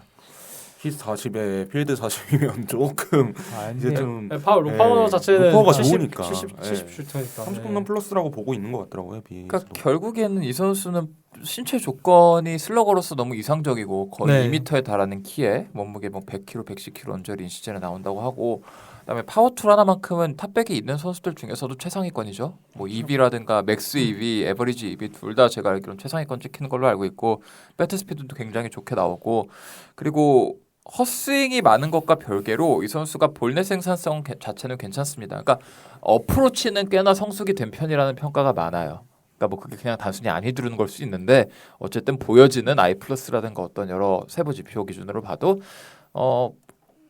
힛 40에 필드 40이면 조금 이제 좀 로파워 자체는 로파워가 70, 좋으니까 70 슈터니까 30홈런 플러스라고 보고 있는 것 같더라고요. 그러니까 결국에는 이 선수는 신체 조건이 슬러거로서 너무 이상적이고 거의 네. 2m에 달하는 키에 몸무게 뭐 100kg, 110kg 언저리인 시즌에 나온다고 하고 그다음에 파워툴 하나만큼은 탑백에 있는 선수들 중에서도 최상위권이죠. 뭐 EB라든가 맥스 EB, 에버리지 EB 둘 다 제가 알기로는 최상위권 찍히는 걸로 알고 있고 배트 스피드도 굉장히 좋게 나오고 그리고 헛스윙이 많은 것과 별개로 이 선수가 볼넷 생산성 자체는 괜찮습니다. 그러니까 어프로치는 꽤나 성숙이 된 편이라는 평가가 많아요. 그러니까 뭐 그게 그냥 단순히 안 휘두르는 걸 수 있는데 어쨌든 보여지는 I 플러스라든가 어떤 여러 세부 지표 기준으로 봐도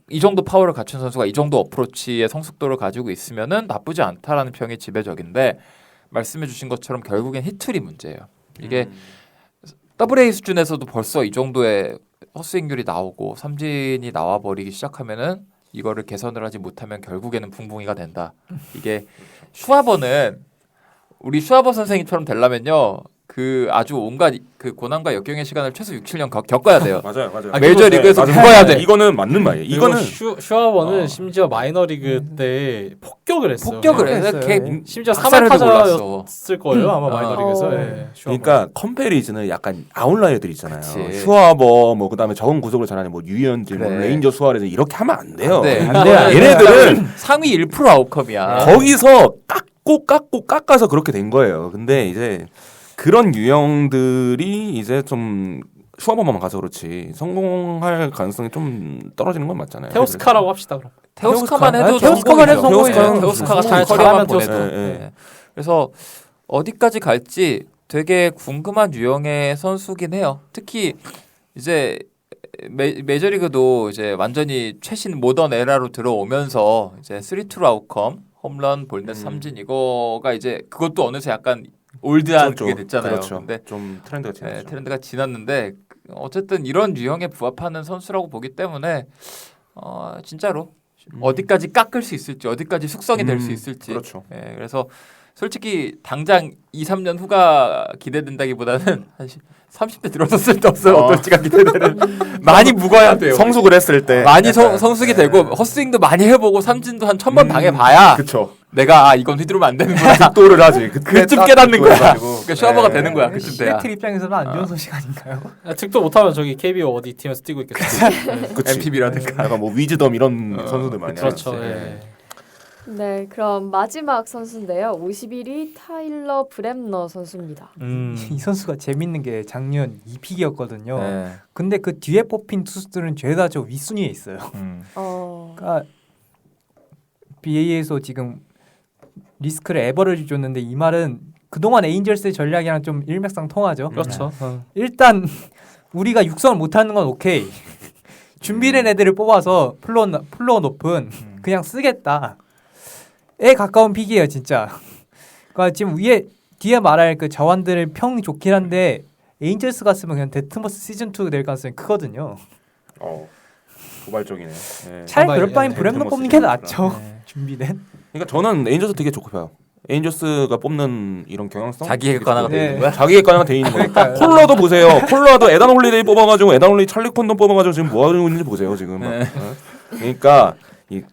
이 정도 파워를 갖춘 선수가 이 정도 어프로치의 성숙도를 가지고 있으면은 나쁘지 않다라는 평이 지배적인데 말씀해주신 것처럼 결국엔 히툴이 문제예요. 이게 AA 수준에서도 벌써 이 정도의 헛스윙률이 나오고 삼진이 나와버리기 시작하면은 이거를 개선을 하지 못하면 결국에는 붕붕이가 된다. 이게 슈아버는 우리 슈아버 선생님처럼 되려면요. 그 아주 온갖 그 고난과 역경의 시간을 최소 6, 7년 겪어야 돼요. 맞아요, 맞아요. 메이저 리그에서 맞아요. 죽어야 돼. 이거는 맞는 말이에요. 이거는 슈아버는 심지어 마이너리그 때 폭격을 했어요. 폭격을 네. 해서 걔 심지어 박살을 내고 올랐어. 3할타자였을 거예요 아마 마이너리그에서. 어. 예, 슈아버. 그러니까 컴패리즈는 약간 아웃라이어들 있잖아요. 그치. 슈아버 뭐 그다음에 적은 구속을 잘하는 뭐 유현진, 뭐 그래. 레인저 수아레즈 이렇게 하면 안 돼요. 네. 안 돼요, 안 돼요. 얘네들은 상위 1% 아웃컴이야. 거기서 깎아서 그렇게 된 거예요. 근데 이제 그런 유형들이 이제 좀 슈아버만 가서 그렇지 성공할 가능성이 좀 떨어지는 건 맞잖아요. 테오스카라고 합시다 그럼. 테오스카만 해도 테오스카만 해도 성공이죠. 성공이죠. 테오스카가 잘 커리어만 잘하면 보내도. 테오스카. 네. 그래서 어디까지 갈지 되게 궁금한 유형의 선수긴 해요. 특히 이제 메이저리그도 이제 완전히 최신 모던 에라로 들어오면서 이제 3-2 아웃컴, 홈런, 볼넷 삼진 이거가 이제 그것도 어느새 약간 올드한 그게 됐잖아요. 그렇죠. 근데 좀 트렌드가 네, 지났죠. 트렌드가 지났는데 어쨌든 이런 유형에 부합하는 선수라고 보기 때문에 진짜로 어디까지 깎을 수 있을지 어디까지 숙성이 될 수 있을지 그렇죠. 예, 그래서 솔직히 당장 2, 3년 후가 기대된다기보다는 한 30대 들어섰을 때 어떨지가 기대되는 많이 묵어야 돼요. 성숙을 했을 때 많이 약간, 성숙이 되고 헛스윙도 많이 해보고 삼진도 한 1000번 당해봐야 그쵸. 내가 이건 휘두르면 안 되는구나 득도를 하지. 그쯤 딱 깨닫는 거야. 득도해가지고. 그러니까 슈아버가 네. 되는 거야 그쯤 돼야. 시애틀 입장에서는 안 좋은 소식 아닌가요? 득도 못하면 저기 KBO 어디 팀에서 뛰고 있겠죠. 그치. MPB라든가. 약간 뭐 위즈덤 이런 선수들 많이 그렇죠. 하지. 예. 네, 그럼 마지막 선수인데요. 51위 타일러 브렘너 선수입니다. 이 선수가 재밌는 게 작년 2픽이었거든요. 네. 근데 그 뒤에 뽑힌 투수들은 죄다 저 윗순위에 있어요. 그러니까 BA에서 지금 리스크를 에버를 줬는데 이 말은 그동안 에인절스의 전략이랑 좀 일맥상통하죠. 그렇죠. 일단 우리가 육성을 못하는 건 오케이. 준비된 애들을 뽑아서 플로어 높은 그냥 쓰겠다. 에 가까운 픽이에요 진짜. 그러니까 지금 뒤에 말할 그 자원들의 평이 좋긴 한데 에인절스 갔으면 그냥 데트머스 시즌 2 될 가능성이 크거든요. 도발적이네. 네. 차라리 정말, 그럴 바엔 예, 브렘너 데트머스 뽑는 게 시즌 낫죠. 준비된. 그러니까 저는 에인저스 되게 좋게 봐요. 에인저스가 뽑는 이런 경향성 자기의 되게 관화가 좋아요. 되는 거야? 자기의 관화가 돼 있는 거예요. 그러니까요. 콜러도 보세요. 콜러도 에단 홀리데이 뽑아가지고 에단 홀리데이 찰리 콘돈 뽑아가지고 지금 뭐 하고 있는지 보세요 지금. 네. 그러니까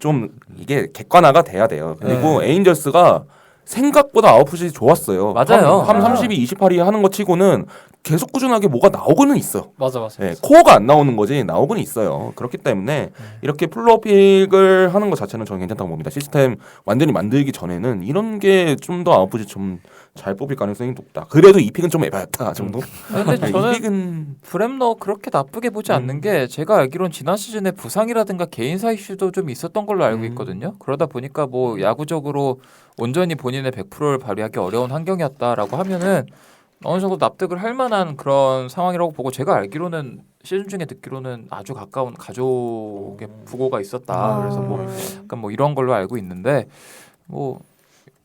좀 이게 객관화가 돼야 돼요. 그리고 에인저스가 생각보다 아웃풋이 좋았어요. 맞아요. 한 32, 28이 하는 거 치고는 계속 꾸준하게 뭐가 나오고는 있어. 맞아. 네, 코어가 안 나오는 거지 나오고는 있어요. 그렇기 때문에 이렇게 플로어픽을 하는 것 자체는 저는 괜찮다고 봅니다. 시스템 완전히 만들기 전에는 이런 게 좀 더 아웃풋이 좀 잘 뽑힐 가능성이 높다. 그래도 이 픽은 좀 에바였다 정도. 근데 이 저는 픽은 브렘너 그렇게 나쁘게 보지 않는 게 제가 알기로는 지난 시즌에 부상이라든가 개인사 이슈도 좀 있었던 걸로 알고 있거든요. 그러다 보니까 뭐 야구적으로 온전히 본인의 100%를 발휘하기 어려운 환경이었다라고 하면은 어느 정도 납득을 할 만한 그런 상황이라고 보고 제가 알기로는 시즌 중에 듣기로는 아주 가까운 가족의 부고가 있었다. 그래서 뭐 약간 뭐 이런 걸로 알고 있는데 뭐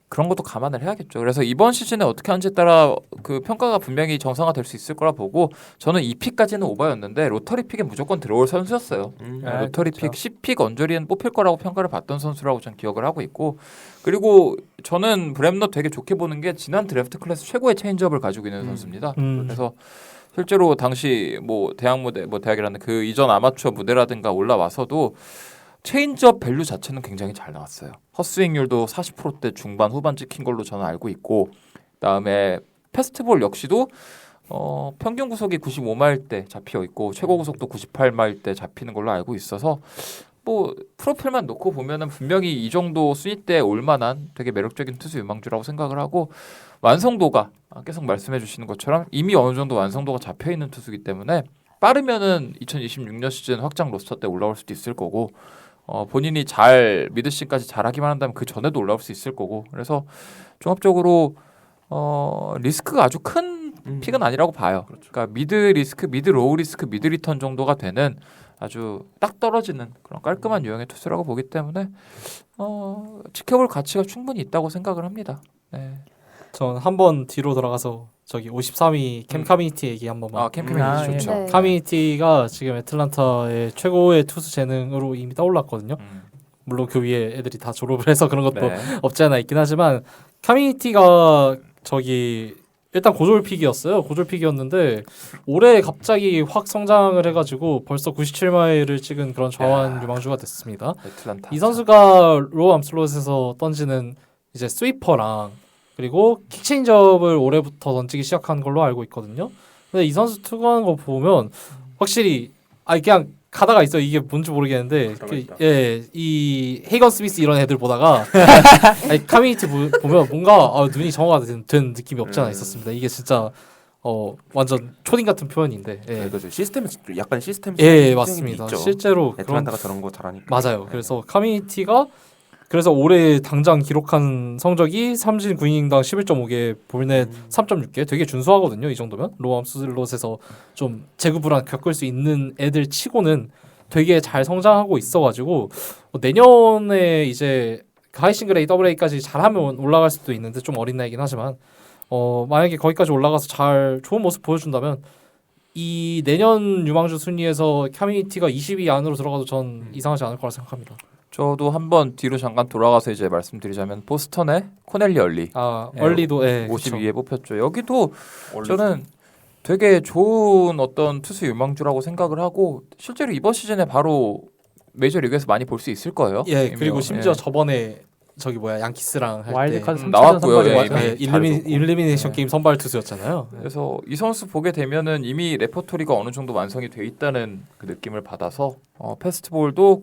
그런 것도 감안을 해야겠죠. 그래서 이번 시즌에 어떻게 하는지에 따라 그 평가가 분명히 정상화될 수 있을 거라 보고 저는 이 픽까지는 오버였는데 로터리 픽에 무조건 들어올 선수였어요. 로터리 픽 10픽 언저리엔 뽑힐 거라고 평가를 받던 선수라고 전 기억을 하고 있고 그리고 저는 브렘너 되게 좋게 보는 게 지난 드래프트 클래스 최고의 체인지업을 가지고 있는 선수입니다. 그래서 실제로 당시 뭐 대학 무대 뭐 대학이라는 그 이전 아마추어 무대라든가 올라와서도 체인지업 밸류 자체는 굉장히 잘 나왔어요. 헛스윙률도 40%대 중반 후반 찍힌 걸로 저는 알고 있고 그다음에 패스트볼 역시도 평균 구속이 95마일대 잡혀 있고 최고 구속도 98마일대 잡히는 걸로 알고 있어서 뭐 프로필만 놓고 보면은 분명히 이 정도 순위대에 올 만한 되게 매력적인 투수 유망주라고 생각을 하고 완성도가 계속 말씀해 주시는 것처럼 이미 어느 정도 완성도가 잡혀 있는 투수이기 때문에 빠르면은 2026년 시즌 확장 로스터 때 올라올 수도 있을 거고 본인이 잘 미드시까지 잘하기만 한다면 그 전에도 올라올 수 있을 거고 그래서 종합적으로 리스크가 아주 큰 픽은 아니라고 봐요. 그러니까 미드 리스크, 미드 로우 리스크, 미드 리턴 정도가 되는 아주 딱 떨어지는 그런 깔끔한 유형의 투수라고 보기 때문에 지켜볼 가치가 충분히 있다고 생각을 합니다. 네. 전 한번 뒤로 돌아가서 저기 53위 캠 카미니티 얘기 한 번만. 캠핑이 예. 좋죠. 네. 카미니티가 지금 애틀란타의 최고의 투수 재능으로 이미 떠올랐거든요. 물론 그 위에 애들이 다 졸업을 해서 그런 것도 네. 없지 않아 있긴 하지만 카미니티가 저기 일단 고졸픽이었는데 올해 갑자기 확 성장을 해가지고 벌써 97마일을 찍은 그런 좌완 유망주가 됐습니다. 애틀란타. 이 선수가 로우 암슬롯에서 던지는 이제 스위퍼랑 그리고 킥체인지업을 올해부터 던지기 시작한 걸로 알고 있거든요. 근데 이 선수 투구하는 거 보면 확실히 그냥 가다가 있어. 이게 뭔지 모르겠는데 이 헤이건 스미스 이런 애들 보다가 커뮤니티 보면 뭔가 눈이 정화가 된 느낌이 없지 않아 있었습니다. 이게 진짜 완전 초딩 같은 표현인데. 그죠. 시스템 약간 시스템. 맞습니다. 실제로 애틀란타가 저런 거 잘하니까. 맞아요. 그래서 커뮤니티가 그래서 올해 당장 기록한 성적이 삼진 9이닝당 11.5개, 볼넷 3.6개 되게 준수하거든요. 이 정도면 로우 암슬롯에서 좀 재구불안 겪을 수 있는 애들 치고는 되게 잘 성장하고 있어가지고 내년에 이제 하이싱글 A, AA 까지 잘하면 올라갈 수도 있는데 좀 어린 나이긴 하지만 만약에 거기까지 올라가서 잘 좋은 모습 보여준다면 이 내년 유망주 순위에서 커뮤니티가 20위 안으로 들어가도 전 이상하지 않을 거라 생각합니다. 저도 한번 뒤로 잠깐 돌아가서 이제 말씀드리자면 보스턴의 코넬리 얼리. 얼리도 52에 뽑혔죠. 여기도 저는 되게 좋은 어떤 투수 유망주라고 생각을 하고 실제로 이번 시즌에 바로 메이저리그에서 많이 볼 수 있을 거예요. 그리고 심지어 저번에 저기 양키스랑 할 때 와일드카드 나왔고요. 일리미네이션 게임 선발 투수였잖아요. 그래서 이 선수 보게 되면은 이미 레퍼토리가 어느 정도 완성이 돼 있다는 그 느낌을 받아서 패스트볼도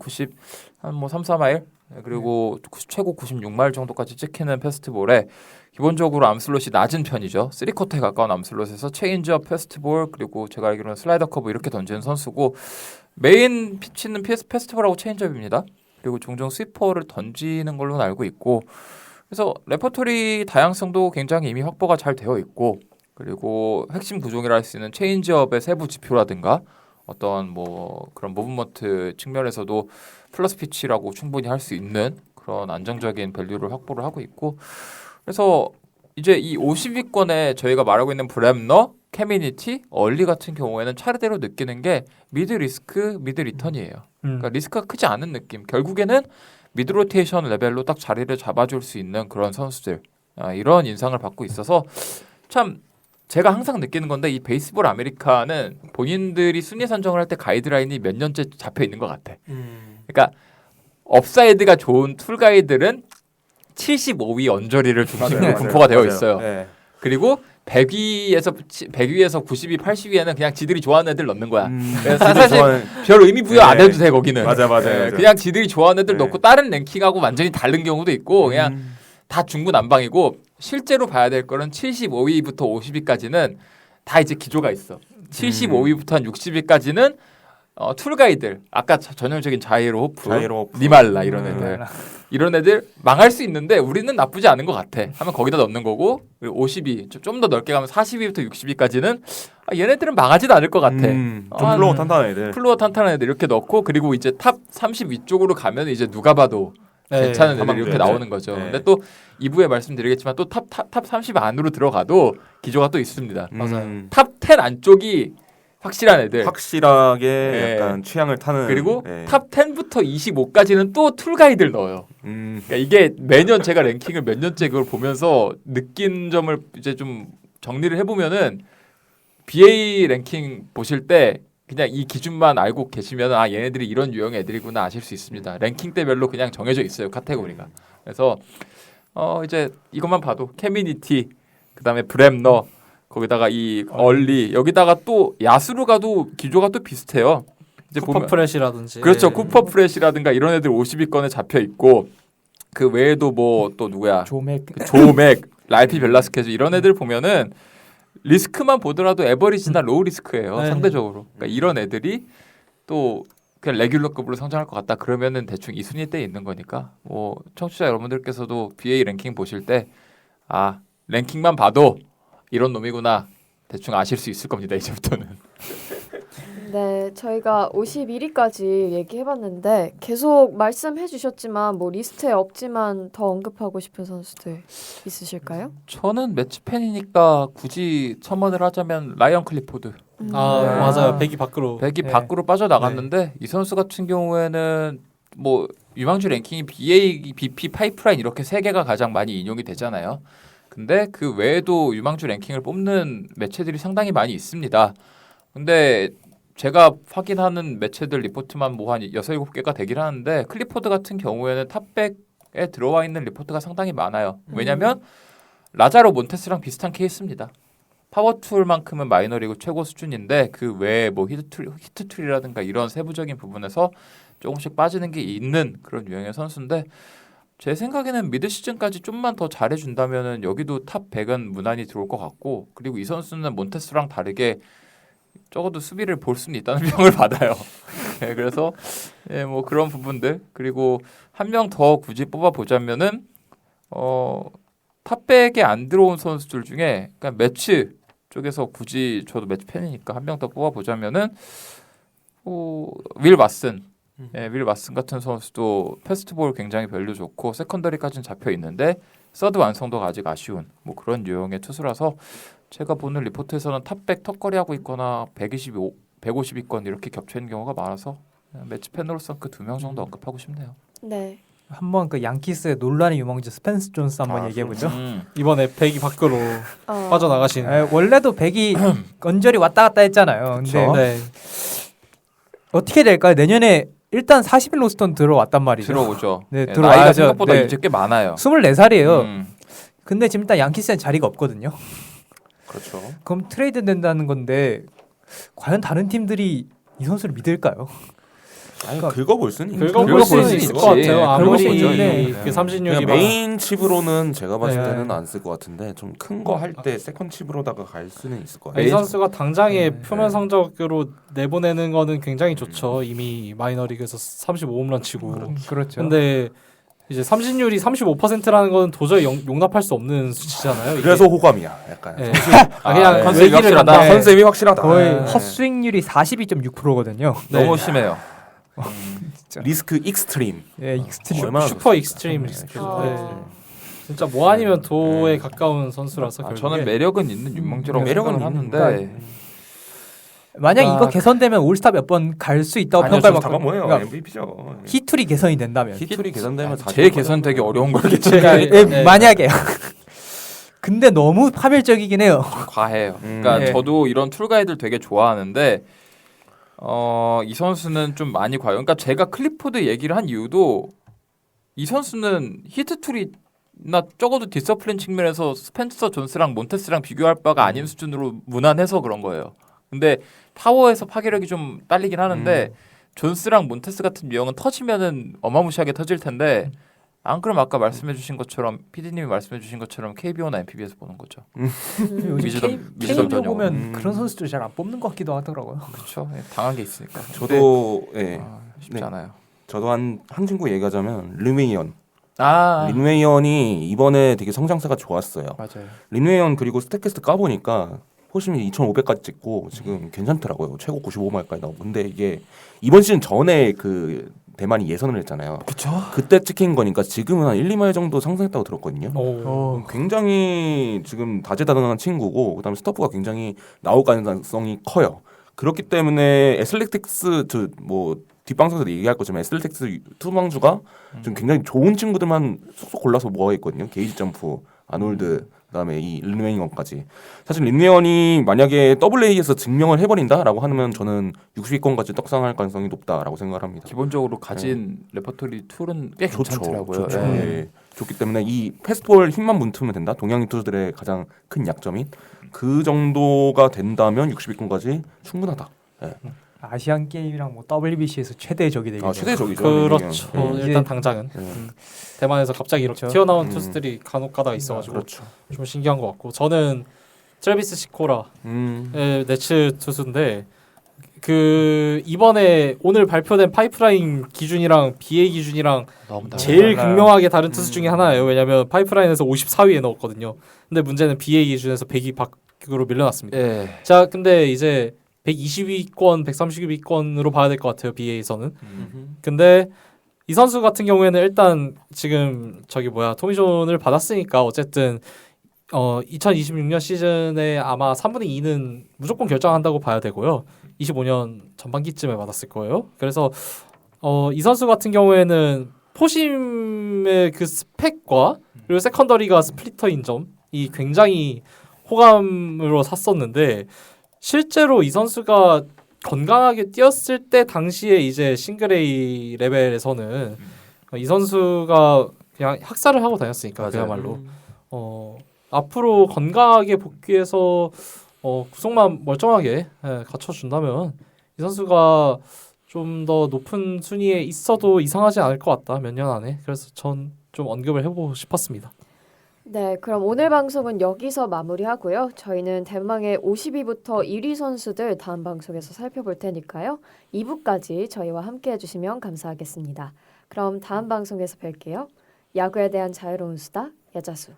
3, 4마일 그리고 최고 96마일 정도까지 찍히는 패스트볼에 기본적으로 암슬롯이 낮은 편이죠. 3쿼터에 가까운 암슬롯에서 체인지업, 패스트볼 그리고 제가 알기로는 슬라이더 커브 이렇게 던지는 선수고 메인 피치는 패스트볼하고 체인지업입니다. 그리고 종종 스위퍼를 던지는 걸로 알고 있고 그래서 레퍼토리 다양성도 굉장히 이미 확보가 잘 되어 있고 그리고 핵심 구종이라 할 수 있는 체인지업의 세부 지표라든가 어떤 그런 무브먼트 측면에서도 플러스 피치라고 충분히 할 수 있는 그런 안정적인 밸류를 확보를 하고 있고 그래서 이제 이 50위권에 저희가 말하고 있는 브램너, 커뮤니티, 얼리 같은 경우에는 차례대로 느끼는 게 미드 리스크, 미드 리턴이에요. 그러니까 리스크가 크지 않은 느낌. 결국에는 미드 로테이션 레벨로 딱 자리를 잡아줄 수 있는 그런 선수들. 이런 인상을 받고 있어서 참 제가 항상 느끼는 건데 이 베이스볼 아메리카는 본인들이 순위 선정을 할 때 가이드라인이 몇 년째 잡혀 있는 것 같아. 그러니까 업사이드가 좋은 툴 가이들은 75위 언저리를 중심으로 분포가 되어 있어요. 네. 그리고 100위에서 90위, 80위에는 그냥 지들이 좋아하는 애들 넣는 거야. 그래서 사실 별 의미 부여 안 해도 돼 거기는. 맞아. 그냥 지들이 좋아하는 애들 넣고 다른 랭킹하고 완전히 다른 경우도 있고 그냥 다 중구난방이고 실제로 봐야 될 거는 75위부터 50위까지는 다 이제 기조가 있어. 75위부터 한 60위까지는 툴가이들 아까 전형적인 자이로 호프, 니말라 이런 애들 망할 수 있는데 우리는 나쁘지 않은 것 같아 하면 거기다 넣는 거고 50위 좀 더 넓게 가면 40위부터 60위까지는 얘네들은 망하지도 않을 것 같아. 좀 플로어 탄탄한 애들 이렇게 넣고 그리고 이제 탑 30 위쪽으로 가면 이제 누가 봐도 괜찮은 애들 이렇게 나오는 거죠. 근데 또 2부에 말씀드리겠지만 또 탑 30 안으로 들어가도 기조가 또 있습니다. 맞아요. 탑 10 안쪽이 확실한 애들. 확실하게 약간 취향을 타는. 그리고 탑 10부터 25까지는 또 툴가이들 넣어요. 그러니까 이게 매년 제가 랭킹을 몇 년째 그걸 보면서 느낀 점을 이제 좀 정리를 해보면은 BA 랭킹 보실 때 그냥 이 기준만 알고 계시면 얘네들이 이런 유형의 애들이구나 아실 수 있습니다. 랭킹대별로 그냥 정해져 있어요. 카테고리가. 그래서 이제 이것만 봐도 커뮤니티 그다음에 브램너 거기다가 이 얼리 여기다가 또 야수로 가도 기조가 또 비슷해요. 이제 쿠퍼 프레시라든지 그렇죠. 쿠퍼 프레시라든가 이런 애들 50위권에 잡혀 있고 그 외에도 또 누구야? 조맥, 라이피 벨라스케즈 이런 애들 보면은 리스크만 보더라도 에버리지나 로우 리스크예요. 상대적으로. 그러니까 이런 애들이 또 그냥 레귤러급으로 성장할 것 같다. 그러면은 대충 이 순위 때에 있는 거니까 청취자 여러분들께서도 BA 랭킹 보실 때 랭킹만 봐도 이런 놈이구나 대충 아실 수 있을 겁니다. 이제부터는. 네, 저희가 51위까지 얘기해봤는데 계속 말씀해주셨지만 리스트에 없지만 더 언급하고 싶은 선수들 있으실까요? 저는 매치 팬이니까 굳이 첨언을 하자면 라이언 클리포드. 맞아요. 100위 밖으로 빠져나갔는데 이 선수 같은 경우에는 유망주 랭킹이 BA, BP, 파이프라인 이렇게 세 개가 가장 많이 인용이 되잖아요. 근데 그 외에도 유망주 랭킹을 뽑는 매체들이 상당히 많이 있습니다. 근데 제가 확인하는 매체들 리포트만 뭐 한 6, 7개가 되긴 하는데 클리포드 같은 경우에는 탑백에 들어와 있는 리포트가 상당히 많아요. 왜냐면 라자로 몬테스랑 비슷한 케이스입니다. 파워툴만큼은 마이너리그 최고 수준인데 그 외에 뭐 히트툴이라든가 이런 세부적인 부분에서 조금씩 빠지는 게 있는 그런 유형의 선수인데 제 생각에는 미드 시즌까지 좀만 더 잘해준다면은 여기도 탑 100은 무난히 들어올 것 같고 그리고 이 선수는 몬테스랑 다르게 적어도 수비를 볼 수는 있다는 평을 받아요. 네, 그래서 예, 뭐 그런 부분들 그리고 한 명 더 굳이 뽑아보자면은 탑백에 안 들어온 선수들 중에 그러니까 매치 쪽에서 굳이 저도 매치 팬이니까 한 명 더 뽑아보자면은 윌 왓슨 윌 왓슨 같은 선수도 패스트볼 굉장히 밸류 좋고 세컨더리까지는 잡혀 있는데 서드 완성도가 아직 아쉬운 뭐 그런 유형의 투수라서 제가 보는 리포트에서는 탑백 턱걸이하고 있거나 125, 150위권 이렇게 겹쳐 있는 경우가 많아서 매치 팬으로서 그 2명 정도 언급하고 싶네요. 네. 한번 그 양키스의 논란의 유망주 스펜스 존스 한번 얘기해 보죠. 이번에 100이 밖으로 빠져나가신. 원래도 100이 건절이 왔다 갔다 했잖아요. 근데 그쵸? 네. 어떻게 될까요? 내년에 일단 40일 로스턴 들어왔단 말이죠. 들어오죠. 네, 예, 들어와야죠. 나이가 생각보다 네. 이제 꽤 많아요. 24살이에요. 근데 지금 일단 양키스엔 자리가 없거든요. 그렇죠. 그럼 트레이드 된다는 건데 과연 다른 팀들이 이 선수를 믿을까요? 아니 긁어볼 수는 있죠. 긁어볼 수는 수 있을 있지. 것 같아요. 아무리 긁어보죠, 그 그냥 36이 메인 칩으로는 제가 봤을 네. 때는 안 쓸 것 같은데 좀 큰 거 할 때 세컨 칩으로다가 갈 수는 있을 것 이 같아요. 선수가 당장에 네. 표면 성적으로 내보내는 거는 굉장히 좋죠. 이미 마이너리그에서 35홈런 치고. 그렇죠. 근데 이제 삼진율이 35%라는 거는 도저히 용납할 수 없는 수치잖아요. 이게. 그래서 호감이야. 약간 네. 그냥 네. 컨셉이 컨셉이 확실하다. 확실하다. 컨셉이 확실하다. 거의 네. 헛스윙률이 42.6%거든요. 네. 너무 심해요. 리스크 익스트림. 예, 익스트림. 얼마나 슈퍼 좋습니까? 익스트림 네, 리스크. 아. 네. 진짜 뭐 아니면 도에 가까운 선수라서 결국에 저는 매력은 있는 윤망주라고 매력은 생각을 있는 하는데 만약 아, 이거 개선되면 올스타 몇 번 갈 수 있다고 아니요, 평가를 다가 뭐예요? 그러니까 MVP죠. 히툴이 개선이 된다면. 히툴이 개선되면 제 개선 되게 어려운 거겠죠. 그러니까, 예, 네. 만약에요. 근데 너무 파멸적이긴 해요. 과해요. 그러니까 예. 저도 이런 툴 가이드를 되게 좋아하는데 이 선수는 좀 많이 과해요. 그러니까 제가 클리포드 얘기를 한 이유도 이 선수는 히트 툴이나 적어도 디서플린 측면에서 스펜서 존스랑 몬테스랑 비교할 바가 아닌 수준으로 무난해서 그런 거예요. 근데 파워에서 파괴력이 좀 딸리긴 하는데 존스랑 몬테스 같은 유형은 터지면은 어마무시하게 터질 텐데 안 그럼 아까 말씀해주신 것처럼 PD님이 말씀해주신 것처럼 KBO나 MPB에서 보는 거죠. 요즘 미즈덤 KBO 전용. 보면 그런 선수들 잘 안 뽑는 것 같기도 하더라고요. 그렇죠. 당한 게 있으니까. 저도 예. 쉽지 네. 않아요. 저도 한 친구 얘기하자면 린웨이언. 아 린웨이언이 이번에 되게 성장세가 좋았어요. 맞아요. 린웨이언 그리고 스태캐스트 까보니까 포심이 2,500까지 찍고 지금 괜찮더라고요. 최고 95마일까지 나오고. 근데 이게 이번 시즌 전에 그 대만이 예선을 했잖아요. 그렇죠. 그때 찍힌 거니까 지금은 한 1, 2마일 정도 상승했다고 들었거든요. 오. 굉장히 지금 다재다능한 친구고 그다음에 스토프가 굉장히 나올 가능성이 커요. 그렇기 때문에 애슬레틱스 뭐 뒷방송에서 얘기할 거지만 애슬레틱스 투망주가 좀 굉장히 좋은 친구들만 쏙쏙 골라서 모아 있거든요. 게이지 점프, 아놀드, 그다음에 이 린웨이언까지. 사실 린웨이언이 만약에 WA에서 증명을 해버린다라고 하면 저는 60위권까지 떡상할 가능성이 높다라고 생각을 합니다. 기본적으로 가진 레퍼토리 툴은 꽤 괜찮더라고요. 좋죠. 예. 예. 좋기 때문에 이 패스트볼 힘만 문트면 된다. 동양인 투수들의 가장 큰 약점인 그 정도가 된다면 60위권까지 충분하다. 예. 아시안 게임이랑 뭐 WBC에서 최대의 적이 되겠죠. 최대적이죠. 그렇죠. 네. 일단 당장은 대만에서 갑자기 이렇게 그렇죠. 튀어나온 투수들이 간혹가다 있어가지고 그렇죠. 좀 신기한 것 같고 저는 트래비스 시코라의 네츠 투수인데 그 이번에 오늘 발표된 파이프라인 기준이랑 BA 기준이랑 제일 달라요. 극명하게 다른 투수 중에 하나예요. 왜냐하면 파이프라인에서 54위에 넣었거든요. 근데 문제는 BA 기준에서 100위 밖으로 밀려났습니다. 예. 자, 근데 이제 120위권, 130위권으로 봐야 될 것 같아요. BA에서는. 근데 이 선수 같은 경우에는 일단 지금 토미존을 받았으니까 어쨌든 2026년 시즌에 아마 3분의 2는 무조건 결정한다고 봐야 되고요. 25년 전반기쯤에 받았을 거예요. 그래서 이 선수 같은 경우에는 포심의 그 스펙과 그리고 세컨더리가 스플리터인 점 굉장히 호감으로 샀었는데 실제로 이 선수가 건강하게 뛰었을 때 당시에 이제 싱글 A 레벨에서는 이 선수가 그냥 학살을 하고 다녔으니까 맞아요. 그야말로 앞으로 건강하게 복귀해서 구속만 멀쩡하게 갖춰준다면 이 선수가 좀 더 높은 순위에 있어도 이상하지 않을 것 같다 몇 년 안에. 그래서 전 좀 언급을 해보고 싶었습니다. 네, 그럼 오늘 방송은 여기서 마무리하고요. 저희는 대망의 50위부터 1위 선수들 다음 방송에서 살펴볼 테니까요. 2부까지 저희와 함께 해주시면 감사하겠습니다. 그럼 다음 방송에서 뵐게요. 야구에 대한 자유로운 수다, 야자수.